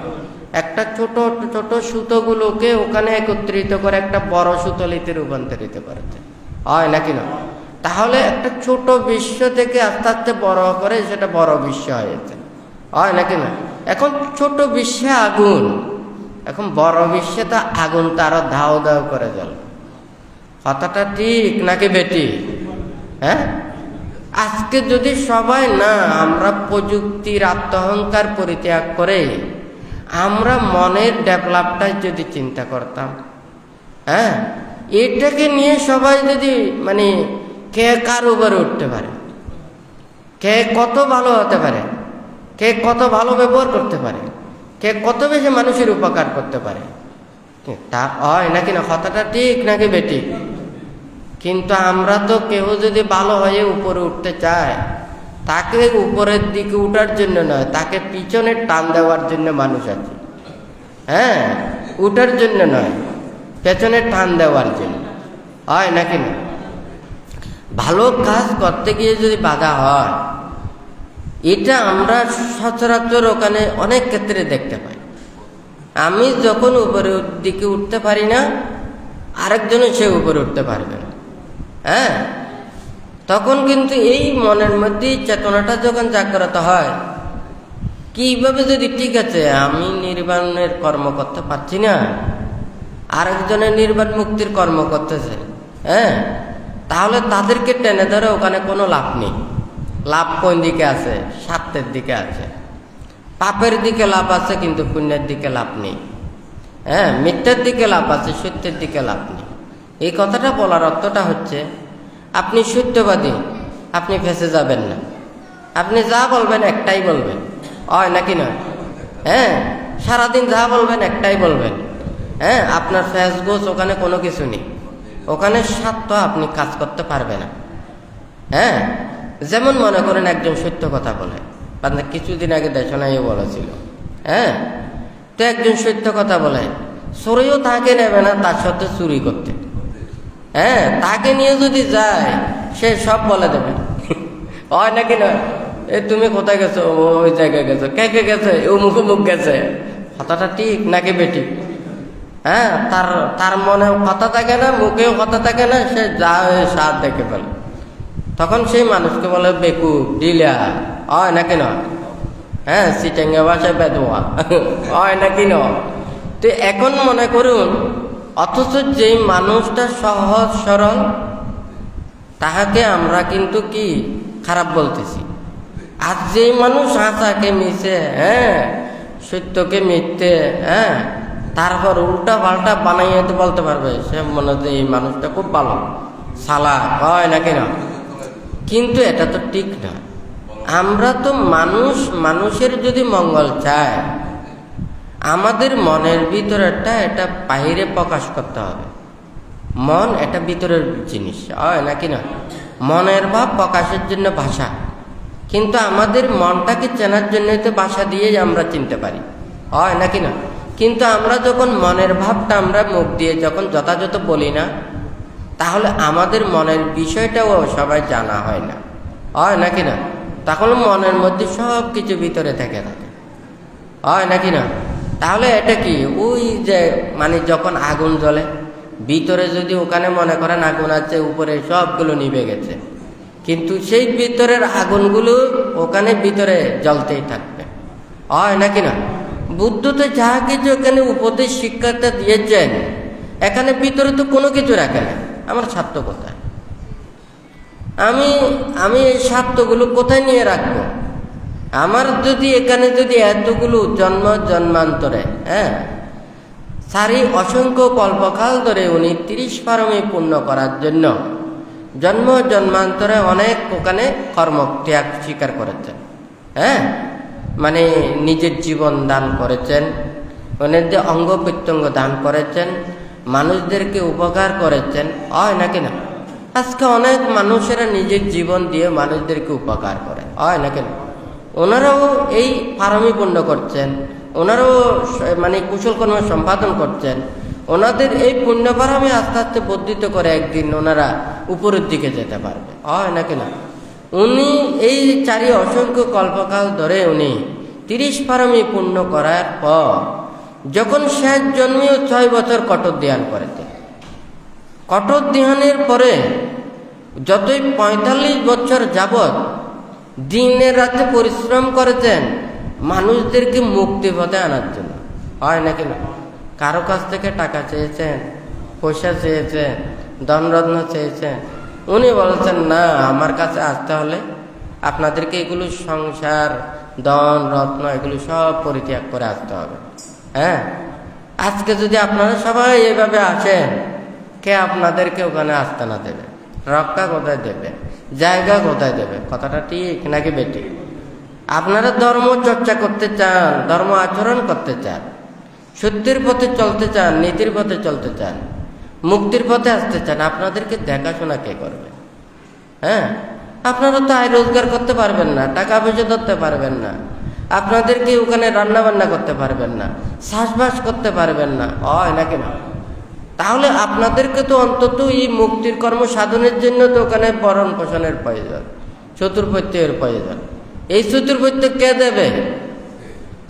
একটা ছোট ছোট সুতোগুলোকে ওখানে একত্রিত করে একটা বড় সুতলিতে রূপান্তরিত করতে হয় নাকি না? তাহলে একটা ছোট বিশ্ব থেকে আস্তে আস্তে বড় করে সেটা বড় বিশ্ব হয়েছে, হয় নাকি না? এখন ছোট বিশ্বে আগুন, এখন বড় বিশ্বে তো আগুন তো আরো ধাও ধাও করে জ্বলে। কথাটা ঠিক নাকি বেটি? হ্যাঁ, আজকে যদি সবাই না আমরা প্রযুক্তির আত্মহংকার পরিত্যাগ করে আমরা মনের ডেভেলপটা যদি চিন্তা করতাম, হ্যাঁ, এটাকে নিয়ে সবাই যদি মানে কে কার উপরে উঠতে পারে, কে কত ভালো হতে পারে, কে কত ভালো ব্যবহার করতে পারে, কে কত বেশি মানুষের উপকার করতে পারে, তা হয় নাকি না? কথাটা ঠিক নাকি বেটি? কিন্তু আমরা তো কেউ যদি ভালো হয়ে উপরে উঠতে চায়, তাকে উপরের দিকে উঠার জন্য নয়, তাকে পিছনে টান দেওয়ার জন্য মানুষ আছে, হ্যাঁ, উঠার জন্য নয়, পেছনে টান দেওয়ার জন্য, হয় নাকি না? ভালো কাজ করতে গিয়ে যদি বাধা হয়, এটা আমরা সচরাচর ওখানে অনেক ক্ষেত্রে দেখতে পাই। আমি যখন উপরের দিকে উঠতে পারি না, আরেকজনও সে উপরে উঠতে পারবে না, হ্যাঁ, তখন কিন্তু এই মনের মধ্যে চেতনাটা যখন জাগ্রত হয়, কিভাবে যদি ঠিক আছে আমি নির্বাণের কর্ম করতে পারছি না, আরেকজনের নির্বাণ মুক্তির কর্ম করতেছে, হ্যাঁ, তাহলে তাদেরকে টেনে ধরে ওখানে কোনো লাভ নেই। লাভ কোন দিকে আছে? স্বার্থের দিকে আছে, পাপের দিকে লাভ আছে কিন্তু পুণ্যের দিকে লাভ নেই, হ্যাঁ, মিথ্যার দিকে লাভ আছে, সত্যের দিকে লাভ নেই। এই কথাটা বলার অর্থটা হচ্ছে আপনি সত্যবাদী, আপনি ফেঁসে যাবেন না, আপনি যা বলবেন একটাই বলবেন, হয় নাকি নয়? হ্যাঁ, সারাদিন যা বলবেন একটাই বলবেন, হ্যাঁ, আপনার ফেস গোছ ওখানে কোনো কিছু নেই, ওখানে স্বার্থ আপনি কাজ করতে পারবে না, হ্যাঁ। যেমন মনে করেন একজন সত্য কথা বলে, আপনার কিছুদিন আগে দেশনাই বলেছিল, হ্যাঁ, তো একজন সত্য কথা বলে, চোরেও তাকে নেবে না তার সাথে চুরি করতে, হ্যাঁ, তাকে নিয়ে যদি যায় সে সব বলে দেবে, হয় নাকি নয়? এ তুমি কোথায় গেছো? ওই জায়গায় গেছো। কে কে গেছে? অমুক অমুক গেছে। কথাটা ঠিক নাকি বেটি? হ্যাঁ, তার মনে কথা থাকে না, মুখেও কথা থাকে না, সে যা সাত দেখে ফেলে, তখন সেই মানুষকে বলে বেকুব, ডিলা, হয় নাকি নয়? হ্যাঁ, সিটেঙ্গা ভাষায় বেদোয়া, হয় নাকি নয়? তো এখন মনে করুন, অথচ যেই মানুষটা সহজ সরল, তাহাকে আমরা কিন্তু কি খারাপ বলতেছি। আর যেই মানুষ হাঁচাকে মিশে, হ্যাঁ, সত্যকে মিথ্যে, হ্যাঁ, তারপর উল্টা পাল্টা বানাইয়ে বলতে পারবে, সে মনে হচ্ছে এই মানুষটা খুব ভালো, সালা, হয় নাকি না? কিন্তু এটা তো ঠিক না। আমরা তো মানুষের যদি মঙ্গল চায়, আমাদের মনের ভিতরেরটা এটা বাইরে প্রকাশ করতে হবে। মন এটা ভিতরের জিনিস, হয় নাকি না? মনের ভাব প্রকাশের জন্য ভাষা, কিন্তু আমাদের মনটাকে চেনার জন্য তো ভাষা দিয়ে আমরা চিনতে পারি, হয় নাকি না? কিন্তু আমরা যখন মনের ভাবটা আমরা মুখ দিয়ে যখন যথাযথ বলি না, তাহলে আমাদের মনের বিষয়টাও সবাই জানা হয় না, হয় নাকি না? তখন মনের মধ্যে সব কিছু ভিতরে থেকে থাকে, হয় নাকি না? তাহলে এটা কি, ওই যে মানে যখন আগুন জ্বলে ভিতরে, যদি ওখানে মনে করেন আগুন আছে, উপরে সবগুলো নিভে গেছে, কিন্তু সেই ভিতরের আগুনগুলো ওখানে ভিতরে জ্বলতেই থাকবে, হয় নাকি না? বুদ্ধ তো যা কিছু এখানে উপদেশ শিক্ষাটা দিয়েছেন, এখানে ভিতরে তো কোনো কিছু রাখে না। আমার স্বার্থ কোথায়? আমি এই স্বার্থগুলো কোথায় নিয়ে রাখবো? আমার যদি এখানে যদি এতগুলো জন্ম জন্মান্তরে, সারি অসংখ্য কল্পকাল ধরে উনি 30 পারমী পূর্ণ করার জন্য জন্ম জন্মান্তরে অনেক ওখানে কর্ম ত্যাগ স্বীকার করেছেন, মানে নিজের জীবন দান করেছেন, ওনাদের অঙ্গ প্রত্যঙ্গ দান করেছেন, মানুষদেরকে উপকার করেছেন, হয় নাকি না? আজকে অনেক মানুষেরা নিজের জীবন দিয়ে মানুষদেরকে উপকার করে, হয় নাকি না? ওনারাও এই পারমী পূর্ণ করছেন, ওনারাও মানে কুশল কর্ম সম্পাদন করছেন। ওনাদের এই পুণ্য পারমী আস্তে আস্তে বর্ধিত করে একদিন ওনারা উপরের দিকে যেতে পারবে, হয় নাকি না? উনি এই চারি অসংখ্য কল্পকাল ধরে উনি 30 পারমী পূর্ণ করার পর যখন শেষ জন্মেও 6 বছর কঠোর ধ্যান করেছেন। কঠোর ধ্যানের পরে যতই 45 বছর যাবৎ দিনে রাতে পরিশ্রম করেছেন মানুষদেরকে মুক্তি পথে আনার জন্য, হয় নাকি না? কারো কাছ থেকে টাকা চেয়েছেন, পয়সা চেয়েছেন, ধনরত্ন চেয়েছেন, উনি বলছেন না, আমার কাছে আসতে হলে আপনাদেরকে এগুলো সংসার, ধন রত্ন এগুলো সব পরিত্যাগ করে আসতে হবে। আজকে যদি আপনারা সবাই এভাবে আসেন, কে আপনাদেরকে ওখানে আসতে না দেবে? রক্ষা কোথায় দেবে? জায়গা কোথায় দেবে? কথাটা ঠিক নাকি বেটি? আপনারা ধর্ম চর্চা করতে চান, ধর্ম আচরণ করতে চান, সত্যের পথে চলতে চান, নীতির পথে চলতে চান, মুক্তির পথে আসতে চান, আপনাদেরকে দেখাশোনা কে করবে? আপনারা তো আয় রোজগার করতে পারবেন না, টাকা পয়সা ধরতে পারবেন না, আপনাদেরকে ওখানে রান্না বান্না করতে পারবেন না, চাষবাস করতে পারবেন না, হয় নাকি না? তাহলে আপনাদেরকে তো অন্তত এই মুক্তির কর্ম সাধনের জন্য তো ওখানে ভরণ পোষণের প্রয়োজন, চতুর্পত্যের প্রয়োজন। এই চতুর্পত্য কে দেবে?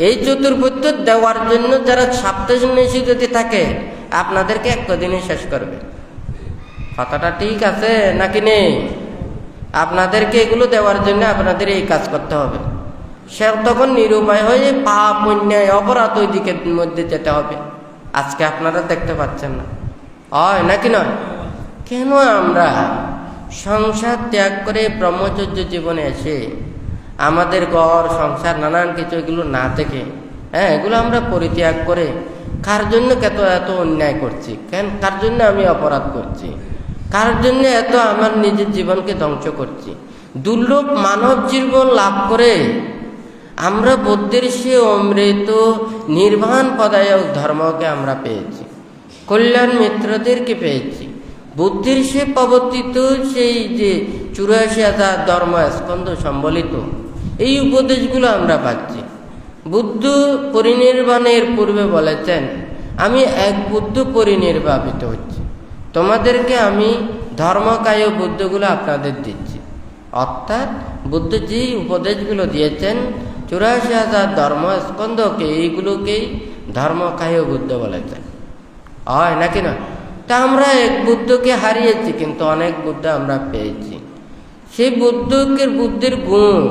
এই চতুর্পত্য দেওয়ার জন্য যারা সপ্তাহে যদি থাকে আপনাদেরকে এক দিনে শেষ করবে। কথাটা ঠিক আছে নাকি নেই? আপনাদেরকে এগুলো দেওয়ার জন্য আপনাদের এই কাজ করতে হবে। সে তখন নিরুপায় হয়ে পাপ অন্যায় অপরাধ ওই দিকের মধ্যে যেতে হবে। আজকে আপনারা দেখতে পাচ্ছেন না, হয় নাকি নয়? কেন আমরা সংসার ত্যাগ করে ব্রহ্মচর্য জীবনে এসে আমাদের ঘর সংসার নানান কিছু এগুলো না থেকে এগুলো আমরা পরিত্যাগ করে কার জন্য এত অন্যায় করছি? কার জন্য আমি অপরাধ করছি? কার জন্য এত আমার নিজের জীবনকে ধ্বংস করছি? দুর্লভ মানব জীবন লাভ করে আমরা বুদ্ধের সে অমৃত নির্বাণ পদায়ক ধর্মকে আমরা পেয়েছি, কল্যাণ মিত্রদেরকে পেয়েছি, বুদ্ধির সে প্রবর্তিত সেই যে 84,000 ধর্ম স্কন্ধ সম্বলিত এই উপদেশগুলো আমরা পাচ্ছি। বুদ্ধ পরিনির্বাণের পূর্বে বলেছেন, আমি এক বুদ্ধ পরিনির্বাপিত হচ্ছি, তোমাদেরকে আমি ধর্মকায় বুদ্ধগুলো আপনাদের দিচ্ছি। অর্থাৎ বুদ্ধ যে উপদেশগুলো দিয়েছেন 84,000 ধর্ম স্কন্ধকে, এইগুলোকেই ধর্মকায় বুদ্ধ বলেছেন, হয় নাকি না? তা আমরা এক বুদ্ধকে হারিয়েছি, কিন্তু অনেক বুদ্ধ আমরা পেয়েছি। সেই বুদ্ধির গুণ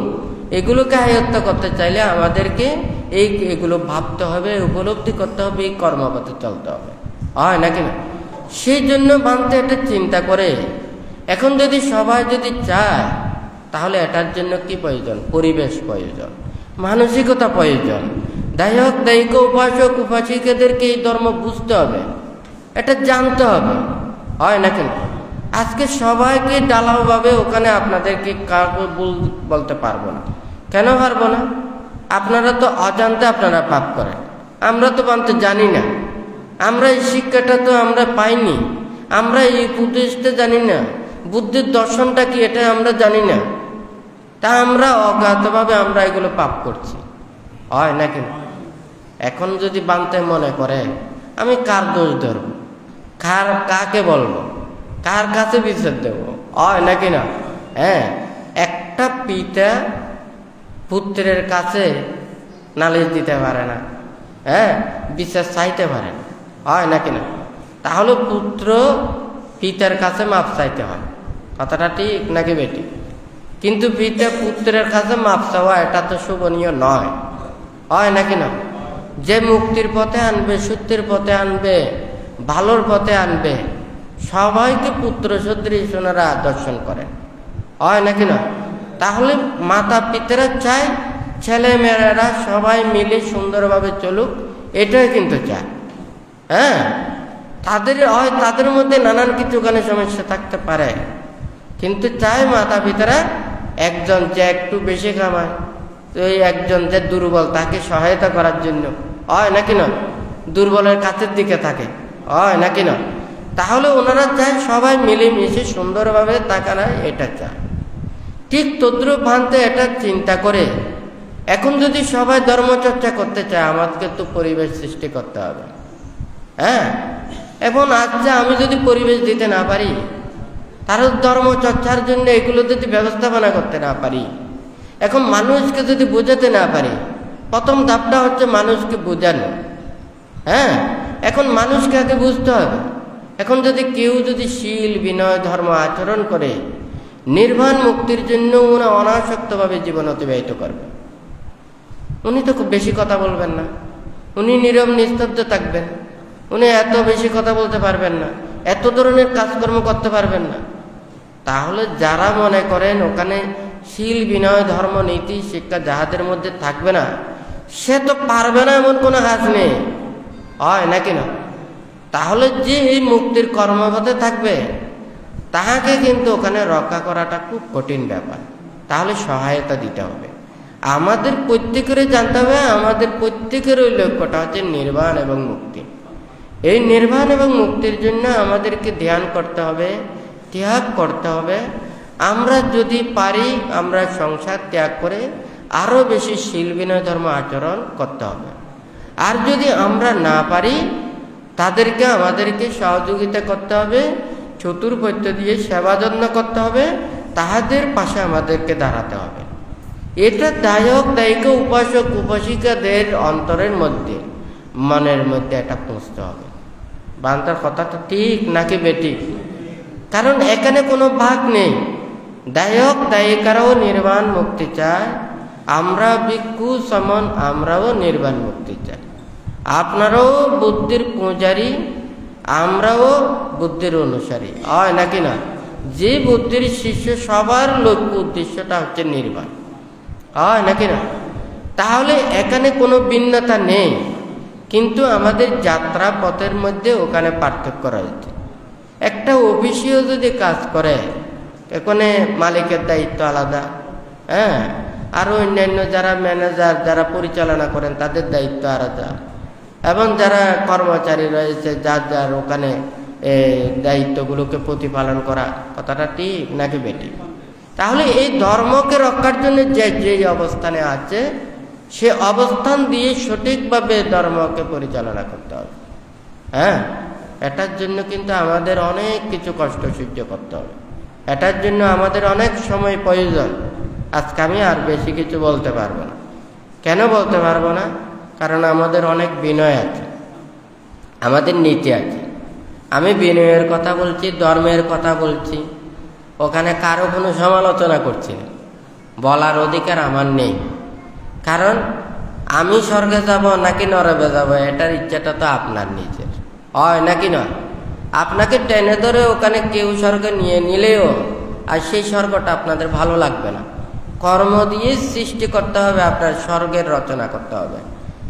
এগুলোকে আয়ত্ত করতে চাইলে আমাদেরকে এগুলো ভাবতে হবে, উপলব্ধি করতে হবে, এই কর্মপথে চলতে হবে, হয় নাকি না? সেই জন্য মানতে এটা চিন্তা করে এখন যদি সবাই যদি চায়, তাহলে এটার জন্য কি প্রয়োজন? পরিবেশ প্রয়োজন, মানসিকতা প্রয়োজন। দায়ক দায়িকা উপাসক উপাসিকাদেরকে এই ধর্ম বুঝতে হবে, এটা জানতে হবে, হয় নাকি না? আজকে সবাইকে ডালাওভাবে ওখানে আপনাদেরকে কাউকে বলতে পারবো না। কেন পারবো না? আপনারা তো অজান্তে আপনারা পাপ করেন, আমরা তো মানতে জানি না, আমরা এই শিক্ষাটা তো আমরা পাইনি, আমরা এই উপদেশটা জানি না, বুদ্ধির দর্শনটা কি এটা আমরা জানি না, তা আমরা অজ্ঞাতভাবে আমরা এগুলো পাপ করছি, হয় নাকি না? এখন যদি বানতে মনে করে আমি কার দোষ ধরব, কাকে বলবো, কার কাছে বিচার দেব, হয় নাকি না? একটা পিতা পুত্রের কাছে নালিশ দিতে পারে না, হ্যাঁ, বিচার চাইতে পারে না, হয় নাকি না? তাহলে পুত্র পিতার কাছে মাপ চাইতে হয়, কথাটা ঠিক নাকি বেটি? কিন্তু পিতা পুত্রের কাছে মাপ চাওয়া এটা তো শোভনীয় নয়, হয় নাকি না? যে মুক্তির পথে আনবে, সত্যের পথে আনবে, ভালোর পথে আনবে, সবাইকে পুত্র সদৃশ ওনারা দর্শন করেন, হয় নাকি না? তাহলে মাতা পিতারা চায় ছেলে মেয়েরা সবাই মিলে সুন্দরভাবে চলুক, এটাই কিন্তু চায়। হ্যাঁ, তাদের মধ্যে নানান কিছু ওখানে সমস্যা থাকতে পারে, কিন্তু চায় মাতা পিতারা একজন যে একটু বেশি কামায়, তো এই একজন যে দুর্বল তাকে সহায়তা করার জন্য, হয় নাকি না? দুর্বলের কাছের দিকে থাকে, হয় নাকি না? তাহলে ওনারা চায় সবাই মিলেমিশে সুন্দরভাবে তাকানা, এটা চায়। ঠিক তদ্রুপ ভান্তে এটা চিন্তা করে এখন যদি সবাই ধর্মচর্চা করতে চায়, আমাদেরকে তো পরিবেশ সৃষ্টি করতে হবে। হ্যাঁ, এখন আচ্ছা আমি যদি পরিবেশ দিতে না পারি, তার ধর্মচর্চার জন্য এগুলো যদি ব্যবস্থাপনা করতে না পারি, এখন মানুষকে যদি বোঝাতে না পারি, প্রথম ধাপটা হচ্ছে মানুষকে বোঝানো। হ্যাঁ, এখন মানুষকে আগে বুঝতে হবে। এখন যদি কেউ যদি শীল বিনয় ধর্ম আচরণ করে নির্বাণ মুক্তির জন্য উনি অনাসক্তভাবে জীবন অতিবাহিত করবে, উনি তো খুব বেশি কথা বলবেন না, উনি নীরব নিস্তব্ধ থাকবেন, উনি এত বেশি কথা বলতে পারবেন না, এত ধরনের কাজকর্ম করতে পারবেন না। তাহলে যারা মনে করেন ওখানে শীল বিনয় ধর্ম নীতি শিক্ষা যাহাদের মধ্যে থাকবে না, সে তো পারবে না এমন কোনো কাজ নেই, হয় নাকি না? তাহলে যে এই মুক্তির কর্মপথে থাকবে তাহাকে কিন্তু ওখানে রক্ষা করাটা খুব কঠিন ব্যাপার। তাহলে সহায়তা দিতে হবে। আমাদের প্রত্যেকেরই জানতে হবে, আমাদের প্রত্যেকের ওই লক্ষ্যটা হচ্ছে নির্বাণ এবং মুক্তি। এই নির্বাণ এবং মুক্তির জন্য আমাদেরকে ধ্যান করতে হবে, ত্যাগ করতে হবে। আমরা যদি পারি আমরা সংসার ত্যাগ করে আরও বেশি শীল বিনয় ধর্ম আচরণ করতে হবে। আর যদি আমরা না পারি তাদেরকে আমাদেরকে সহযোগিতা করতে হবে, চতুর্পত্য দিয়ে সেবা যত্ন করতে হবে, তাহাদের পাশে আমাদেরকে দাঁড়াতে হবে। এটা দায়ক দায়িকা উপাসক উপাসিকাদের অন্তরের মধ্যে মনের মধ্যে এটা পৌঁছতে হবে। বান্তার কথাটা ঠিক নাকি বেঠিক? কারণ এখানে কোনো ভাগ নেই। দায়ক দায়িকারাও নির্বাণ মুক্তি চায়, আমরা ভিক্ষু সমন আমরাও নির্বাণ মুক্তি চাই। আপনারাও বুদ্ধির পূজারী, আমরাও বুদ্ধির অনুসারী, হয় নাকি না? যে বুদ্ধির শিষ্য সবার লক্ষ্য উদ্দেশ্যটা হচ্ছে নির্বাণ, হয় নাকি না? তাহলে এখানে কোনো ভিন্নতা নেই, কিন্তু আমাদের যাত্রা পথের মধ্যে ওখানে পার্থক্য রয়েছে। একটা অফিসেও যদি কাজ করে এখানে মালিকের দায়িত্ব আলাদা, হ্যাঁ, আরও অন্যান্য যারা ম্যানেজার যারা পরিচালনা করেন তাদের দায়িত্ব আলাদা, এবং যারা কর্মচারী রয়েছে যার যার ওখানে দায়িত্বগুলোকে প্রতিপালন করা, কথাটা ঠিক নাকি বেটি? তাহলে এই ধর্মকে রক্ষার জন্য যে অবস্থানে আছে সে অবস্থান দিয়ে সঠিকভাবে ধর্মকে পরিচালনা করতে হবে। হ্যাঁ, এটার জন্য কিন্তু আমাদের অনেক কিছু কষ্ট সহ্য করতে হবে, এটার জন্য আমাদের অনেক সময় প্রয়োজন। আজকে আমি আর বেশি কিছু বলতে পারবো না। কেন বলতে পারবো না? কারণ আমাদের অনেক বিনয় আছে, আমাদের নীতি আছে। আমি বিনয়ের কথা বলছি, ধর্মের কথা বলছি, ওখানে কারো কোনো সমালোচনা করছি না, বলার অধিকার আমার নেই। কারণ আমি স্বর্গে যাব নাকি নরকে যাব এটার ইচ্ছাটা তো আপনার নিজের, হয় নাকি নয়? আপনাকে টেনে ধরে ওখানে কেউ স্বর্গে নিয়ে নিলেও আর সেই স্বর্গটা আপনাদের ভালো লাগবে না। কর্ম দিয়ে সৃষ্টি করতে হবে, আপনার স্বর্গের রচনা করতে হবে,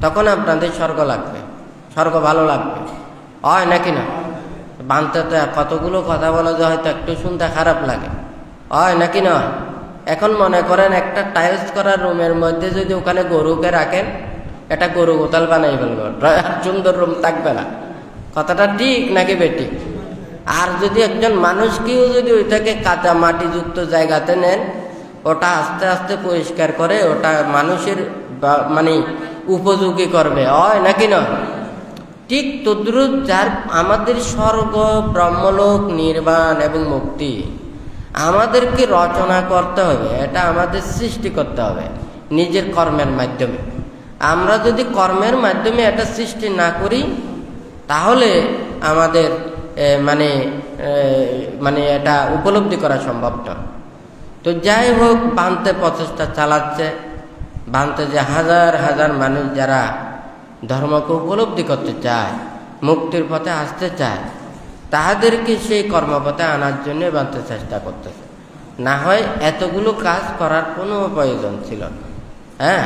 তখন আপনাদের স্বর্গ লাগবে, স্বর্গ ভালো লাগবে, হয় নাকি না? বানতে তো কতগুলো কথা বলা যে হয়তো একটু শুনতে খারাপ লাগে, হয় নাকি না? এখন মনে করেন একটা টাইলস করা রুমের মধ্যে যদি ওখানে গরুকে রাখেন, একটা গরু গোতাল বানাই ফেলবে, সুন্দর রুম থাকবে না, কথাটা ঠিক নাকি বেটি? আর যদি একজন মানুষকেও যদি ওইটাকে কাঁচা মাটিযুক্ত জায়গাতে নেন, ওটা আস্তে আস্তে পরিষ্কার করে ওটা মানুষের মানে উপযোগী করবে, হয় নাকি না? ঠিক তদ্রুপ যার আমাদের স্বর্গ ব্রহ্মলোক নির্বাণ এবং মুক্তি আমাদেরকে রচনা করতে হবে, এটা আমাদের সৃষ্টি করতে হবে নিজের কর্মের মাধ্যমে। আমরা যদি কর্মের মাধ্যমে এটা সৃষ্টি না করি তাহলে আমাদের মানে এটা উপলব্ধি করা সম্ভব নয়। তো যাই হোক, বানতে প্রচেষ্টা চালাচ্ছে, বানতে যে হাজার হাজার মানুষ যারা ধর্মকে উপলব্ধি করতে চায়, মুক্তির পথে আসতে চায়, তাহাদেরকে সেই কর্মপথে আনার জন্য বানতে চেষ্টা করতেছে। না হয় এতগুলো কাজ করার কোনো প্রয়োজন ছিল না। হ্যাঁ,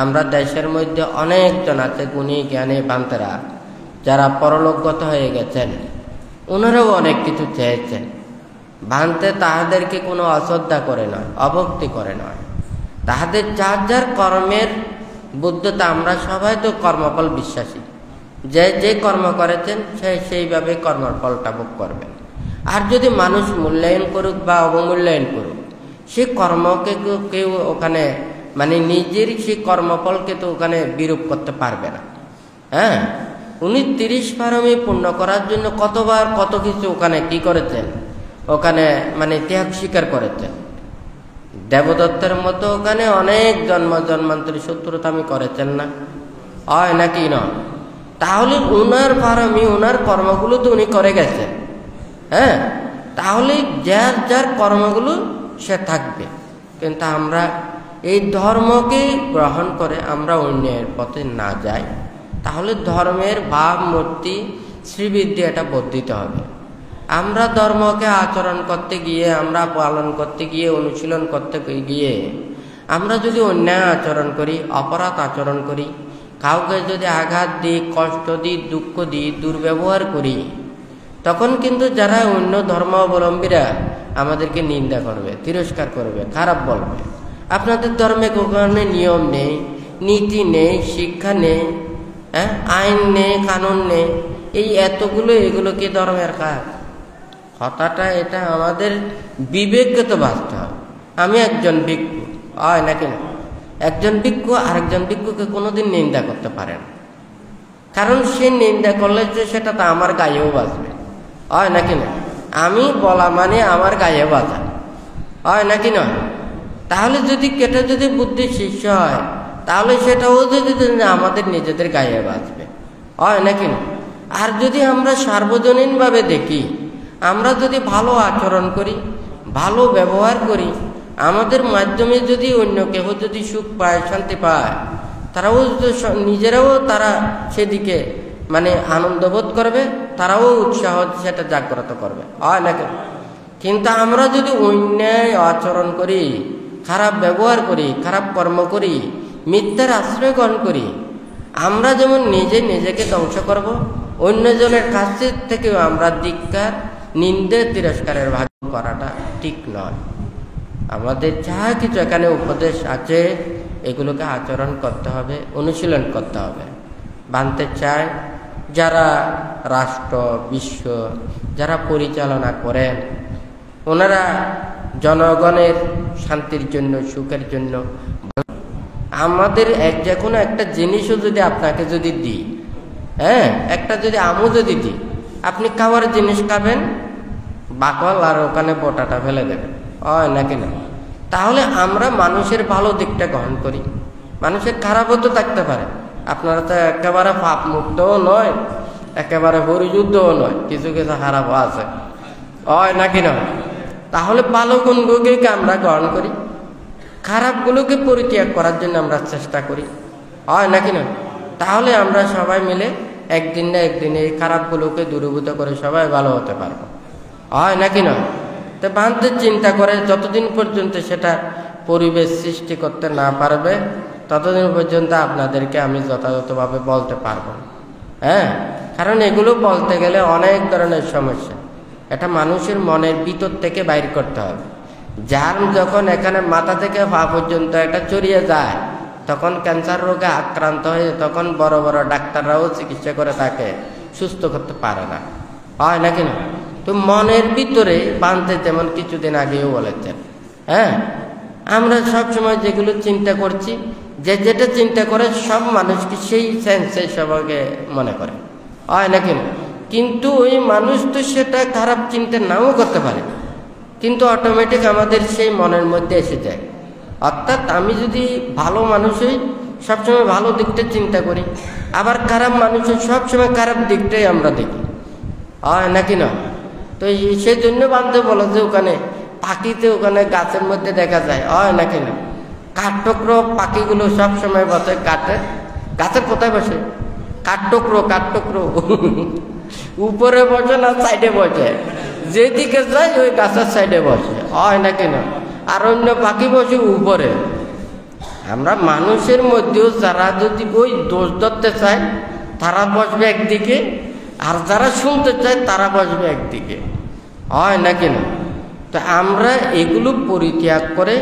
আমরা দেশের মধ্যে অনেকজন আছে গুণী জ্ঞানী বান্তেরা, যারা পরলোকগত হয়ে গেছেন, ওনারাও অনেক কিছু চেয়েছেন। বানতে তাহাদেরকে কোনো অশ্রদ্ধা করে নয়, অভক্তি করে নয়, তাহাদের যার যার কর্মের বুদ্ধতা। আমরা সবাই তো কর্মফল বিশ্বাসী, যে যে কর্ম করেছেন সে সেইভাবে কর্মফলটা ভোগ করবেন। আর যদি মানুষ মূল্যায়ন করুক বা অবমূল্যায়ন করুক, সে কর্মকে কেউ ওখানে নিজের সেই কর্মফলকে তো ওখানে বিরূপ করতে পারবে না। হ্যাঁ, উনি 30 পারমি পূর্ণ করার জন্য কতবার কত কিছু ওখানে কি করেছেন, ওখানে ত্যাগ স্বীকার করেছেন। দেবদত্তের মতো ওখানে অনেক জন্মান্তরী শত্রুতামি করেছেন না, হয় নাকি নয়? তাহলে উনার পারমি, উনার কর্মগুলো তো উনি করে গেছেন। হ্যাঁ, তাহলে যার যার কর্মগুলো সে থাকবে। কিন্তু আমরা এই ধর্মকে গ্রহণ করে আমরা অন্যের পথে না যাই, তাহলে ধর্মের ভাব মূর্তি শ্রীবৃদ্ধি এটা বর্ধিত হবে। আমরা ধর্মকে আচরণ করতে গিয়ে, আমরা পালন করতে গিয়ে, অনুশীলন করতে গিয়ে আমরা যদি অন্যায় আচরণ করি, অপরাধ আচরণ করি, কাউকে যদি আঘাত দিই, কষ্ট দিই, দুঃখ দিই, দুর্ব্যবহার করি, তখন কিন্তু যারা অন্য ধর্মাবলম্বীরা আমাদেরকে নিন্দা করবে, তিরস্কার করবে, খারাপ বলবে। আপনাদের ধর্মে কোনো নিয়ম নেই, নীতি নেই, শিক্ষা নেই, হ্যাঁ, আইন নেই, কানুন নেই, এই এতগুলো, এগুলো কি ধর্মের কাজ? কথাটা এটা আমাদের বিবেককে তো বাঁচতে হবে। আমি একজন ভিক্ষু, হয় নাকি না? একজন ভিক্ষু আরেকজন ভিক্ষুকে কোনোদিন নিন্দা করতে পারে না, কারণ সে নিন্দা করলে যে সেটা তো আমার গায়েও বাজবে, হয় নাকি না? আমি বলা আমার গায়ে বাজা, হয় নাকি নয়? তাহলে যদি কেটে যদি বুদ্ধি শিষ্য হয়, তাহলে সেটাও যদি আমাদের নিজেদের গায়ে বাজবে, হয় নাকি না? আর যদি আমরা সার্বজনীনভাবে দেখি, আমরা যদি ভালো আচরণ করি, ভালো ব্যবহার করি, আমাদের মাধ্যমে যদি অন্য কেহ যদি সুখ পায়, শান্তি পায়, তারাও নিজেরাও তারা সেদিকে আনন্দ বোধ করবে, তারাও উৎসাহ সেটা জাগ্রত করবে, হয় নাকি? কিন্তু আমরা যদি অন্যায় আচরণ করি, খারাপ ব্যবহার করি, খারাপ কর্ম করি, মিথ্যার আশ্রয় গ্রহণ করি, আমরা যেমন নিজেকে ধ্বংস করব, অন্যজনের কাছ থেকেও আমরা ধিক্কার, নিন্দে, তিরস্কারের ভাগ করাটা ঠিক নয়। আমাদের যা কিছু এখানে উপদেশ আছে, এগুলোকে আচরণ করতে হবে, অনুশীলন করতে হবে। বানতে চায় যারা রাষ্ট্র, বিশ্ব যারা পরিচালনা করেন, ওনারা জনগণের শান্তির জন্য, সুখের জন্য, আমাদের যে কোনো একটা জিনিসও যদি আপনাকে যদি দিই, হ্যাঁ, একটা যদি আমও যদি দিই, আপনি খাওয়ার জিনিস খাবেন, বাকল আর ওখানে বোটাটা ফেলে দেবেন, হয় নাকি না? তাহলে আমরা মানুষের ভালো দিকটা গ্রহণ করি, মানুষের খারাপও তো থাকতে পারে। আপনারা তো একেবারে পাপ মুক্তও নয়, একেবারে পরিযুদ্ধও নয়, কিছু কিছু খারাপও আছে, হয় নাকি নয়? তাহলে ভালো গুণগুলোকে আমরা গ্রহণ করি, খারাপগুলোকে পরিত্যাগ করার জন্য আমরা চেষ্টা করি, হয় নাকি নয়? তাহলে আমরা সবাই মিলে একদিন না একদিন এই খারাপগুলোকে দূরীভূত করে সবাই ভালো হতে পারবো, হয় নাকি নয়? তো বানতে চিন্তা করে যতদিন পর্যন্ত সেটা পরিবেশ সৃষ্টি করতে না পারবে, ততদিন পর্যন্ত আপনাদেরকে আমি যথাযথভাবে বলতে পারবো। হ্যাঁ, কারণ এগুলো বলতে গেলে অনেক ধরনের সমস্যা, এটা মানুষের মনের ভিতর থেকে বাইর করতে হবে। যার যখন এখানে মাথা থেকে পা পর্যন্ত এটা চড়িয়ে যায়, তখন ক্যান্সার রোগে আক্রান্ত হয়ে তখন বড় বড় ডাক্তাররাও চিকিৎসা করে তাকে সুস্থ করতে পারে না, হয় নাকি না? তো মনের ভিতরে বানতে যেমন কিছুদিন আগেও বলেছেন, হ্যাঁ, আমরা সবসময় যেগুলো চিন্তা করছি, যে যেটা চিন্তা করে সব মানুষকে সেই সেন্সে সবাইকে মনে করে, হয় নাকি না? কিন্তু ওই মানুষ তো সেটা খারাপ চিন্তা নাও করতে পারে, কিন্তু অটোমেটিক আমাদের সেই মনের মধ্যে এসে যায়। অর্থাৎ আমি যদি ভালো মানুষ হই, সবসময় ভালো দিকটা চিন্তা করি, আবার খারাপ মানুষের সবসময় খারাপ দিকটাই আমরা দেখি, হয় নাকি না? তো সেই জন্য বান্ধব বলো যে ওখানে পাখিতে ওখানে গাছের মধ্যে দেখা যায়, হয় নাকি না? কাঠঠোকরো পাখিগুলো সবসময় বসে কাঠে, গাছের কোথায় বসে? কাঠঠোকরো উপরে বসে না সাইডে বসে, যেদিকে যায় ওই গাছের সাইডে বসে, হয় নাকি না? আর অন্য পাখি বসে উপরে। আমরা মানুষের মধ্যেও যারা যদি ওই দোষ ধরতে চায় তারা বসবে একদিকে, আর যারা শুনতে চায় তারা বসবে একদিকে, হয় নাকি না? তো আমরা এগুলো পরিত্যাগ করে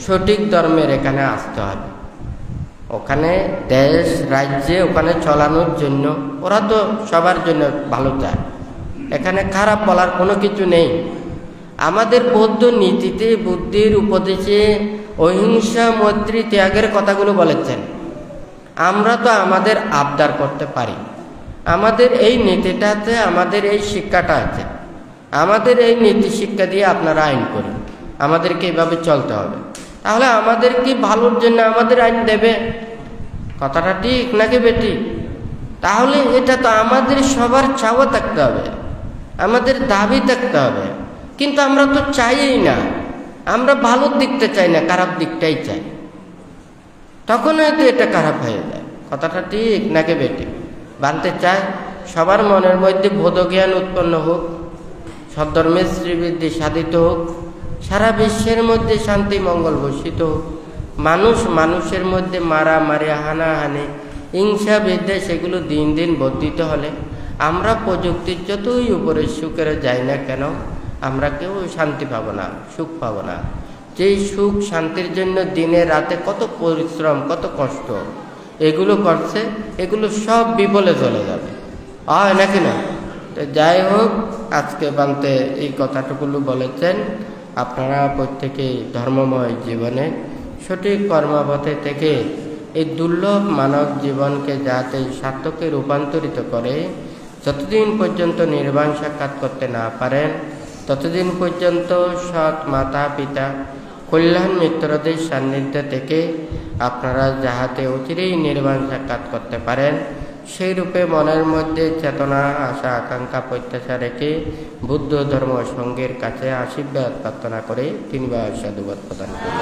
সঠিক ধর্মের এখানে আসতে হবে। ওখানে দেশ রাজ্যে ওখানে চলানোর জন্য ওরা তো সবার জন্য ভালো চায়, এখানে খারাপ বলার কোনো কিছু নেই। আমাদের বৌদ্ধ নীতিতে বুদ্ধির উপদেশে অহিংসা মৈত্রী ত্যাগের কথাগুলো বলেছেন। আমরা তো আমাদের আবদার করতে পারি, আমাদের এই নীতিটাতে আমাদের এই শিক্ষাটা আছে, আমাদের এই নীতি শিক্ষা দিয়ে আপনারা আইন করুন, আমাদেরকে এভাবে চলতে হবে। তাহলে আমাদের কি ভালোর জন্য আমাদের আইন দেবে? কথাটা ঠিক নাকি বেটি? তাহলে এটা তো আমাদের সবার চাওয়া থাকতে হবে, আমাদের দাবি থাকতে হবে। কিন্তু আমরা তো চাইই না, আমরা ভালোর দিকটা চাই না, খারাপ দিকটাই চাই। তখন হয়তো এটা খারাপ হয়ে যায়। কথাটা ঠিক নাকি বেটি? বানতে চায় সবার মনের মধ্যে বোধজ্ঞান উৎপন্ন হোক, সদ্ধর্মের শ্রীবৃদ্ধি সাধিত হোক, সারা বিশ্বের মধ্যে শান্তি মঙ্গল বর্ষিত হোক, মানুষ মানুষের মধ্যে মারামারি হানাহানি হিংসা বিদ্বেষ এগুলো দিন দিন বর্ধিত হলে আমরা প্রযুক্তির যতই উপরে সুখের যাই না কেন আমরা কেউ শান্তি পাবো না, সুখ পাবো না। যেই সুখ শান্তির জন্য দিনে রাতে কত পরিশ্রম কত কষ্ট এগুলো করছে, এগুলো সব বিফলে চলে যাবে, হয় নাকি না? তো যাই হোক, আজকে বান্তে এই কথাটুকুলো বলেছেন। আপনারা প্রত্যেকেই ধর্মময় জীবনে সঠিক কর্মপথে থেকে এই দুর্লভ মানব জীবনকে যাতে সার্থকে রূপান্তরিত করে, যতদিন পর্যন্ত নির্বাণ সাক্ষাৎ করতে না পারেন ততদিন পর্যন্ত সৎ মাতা পিতা কল্যাণ মিত্রদের সান্নিধ্যে থেকে আপনারা যাহাতে অচিরেই নির্বাণ সাক্ষাৎ করতে পারেন সেই রূপে মনের মধ্যে চেতনা আশা আকাঙ্ক্ষা প্রত্যাশা রেখে বুদ্ধ ধর্ম সঙ্গের কাছে আশীর্বাদ প্রার্থনা করে 3 বার সাধুবাদ প্রদান করি।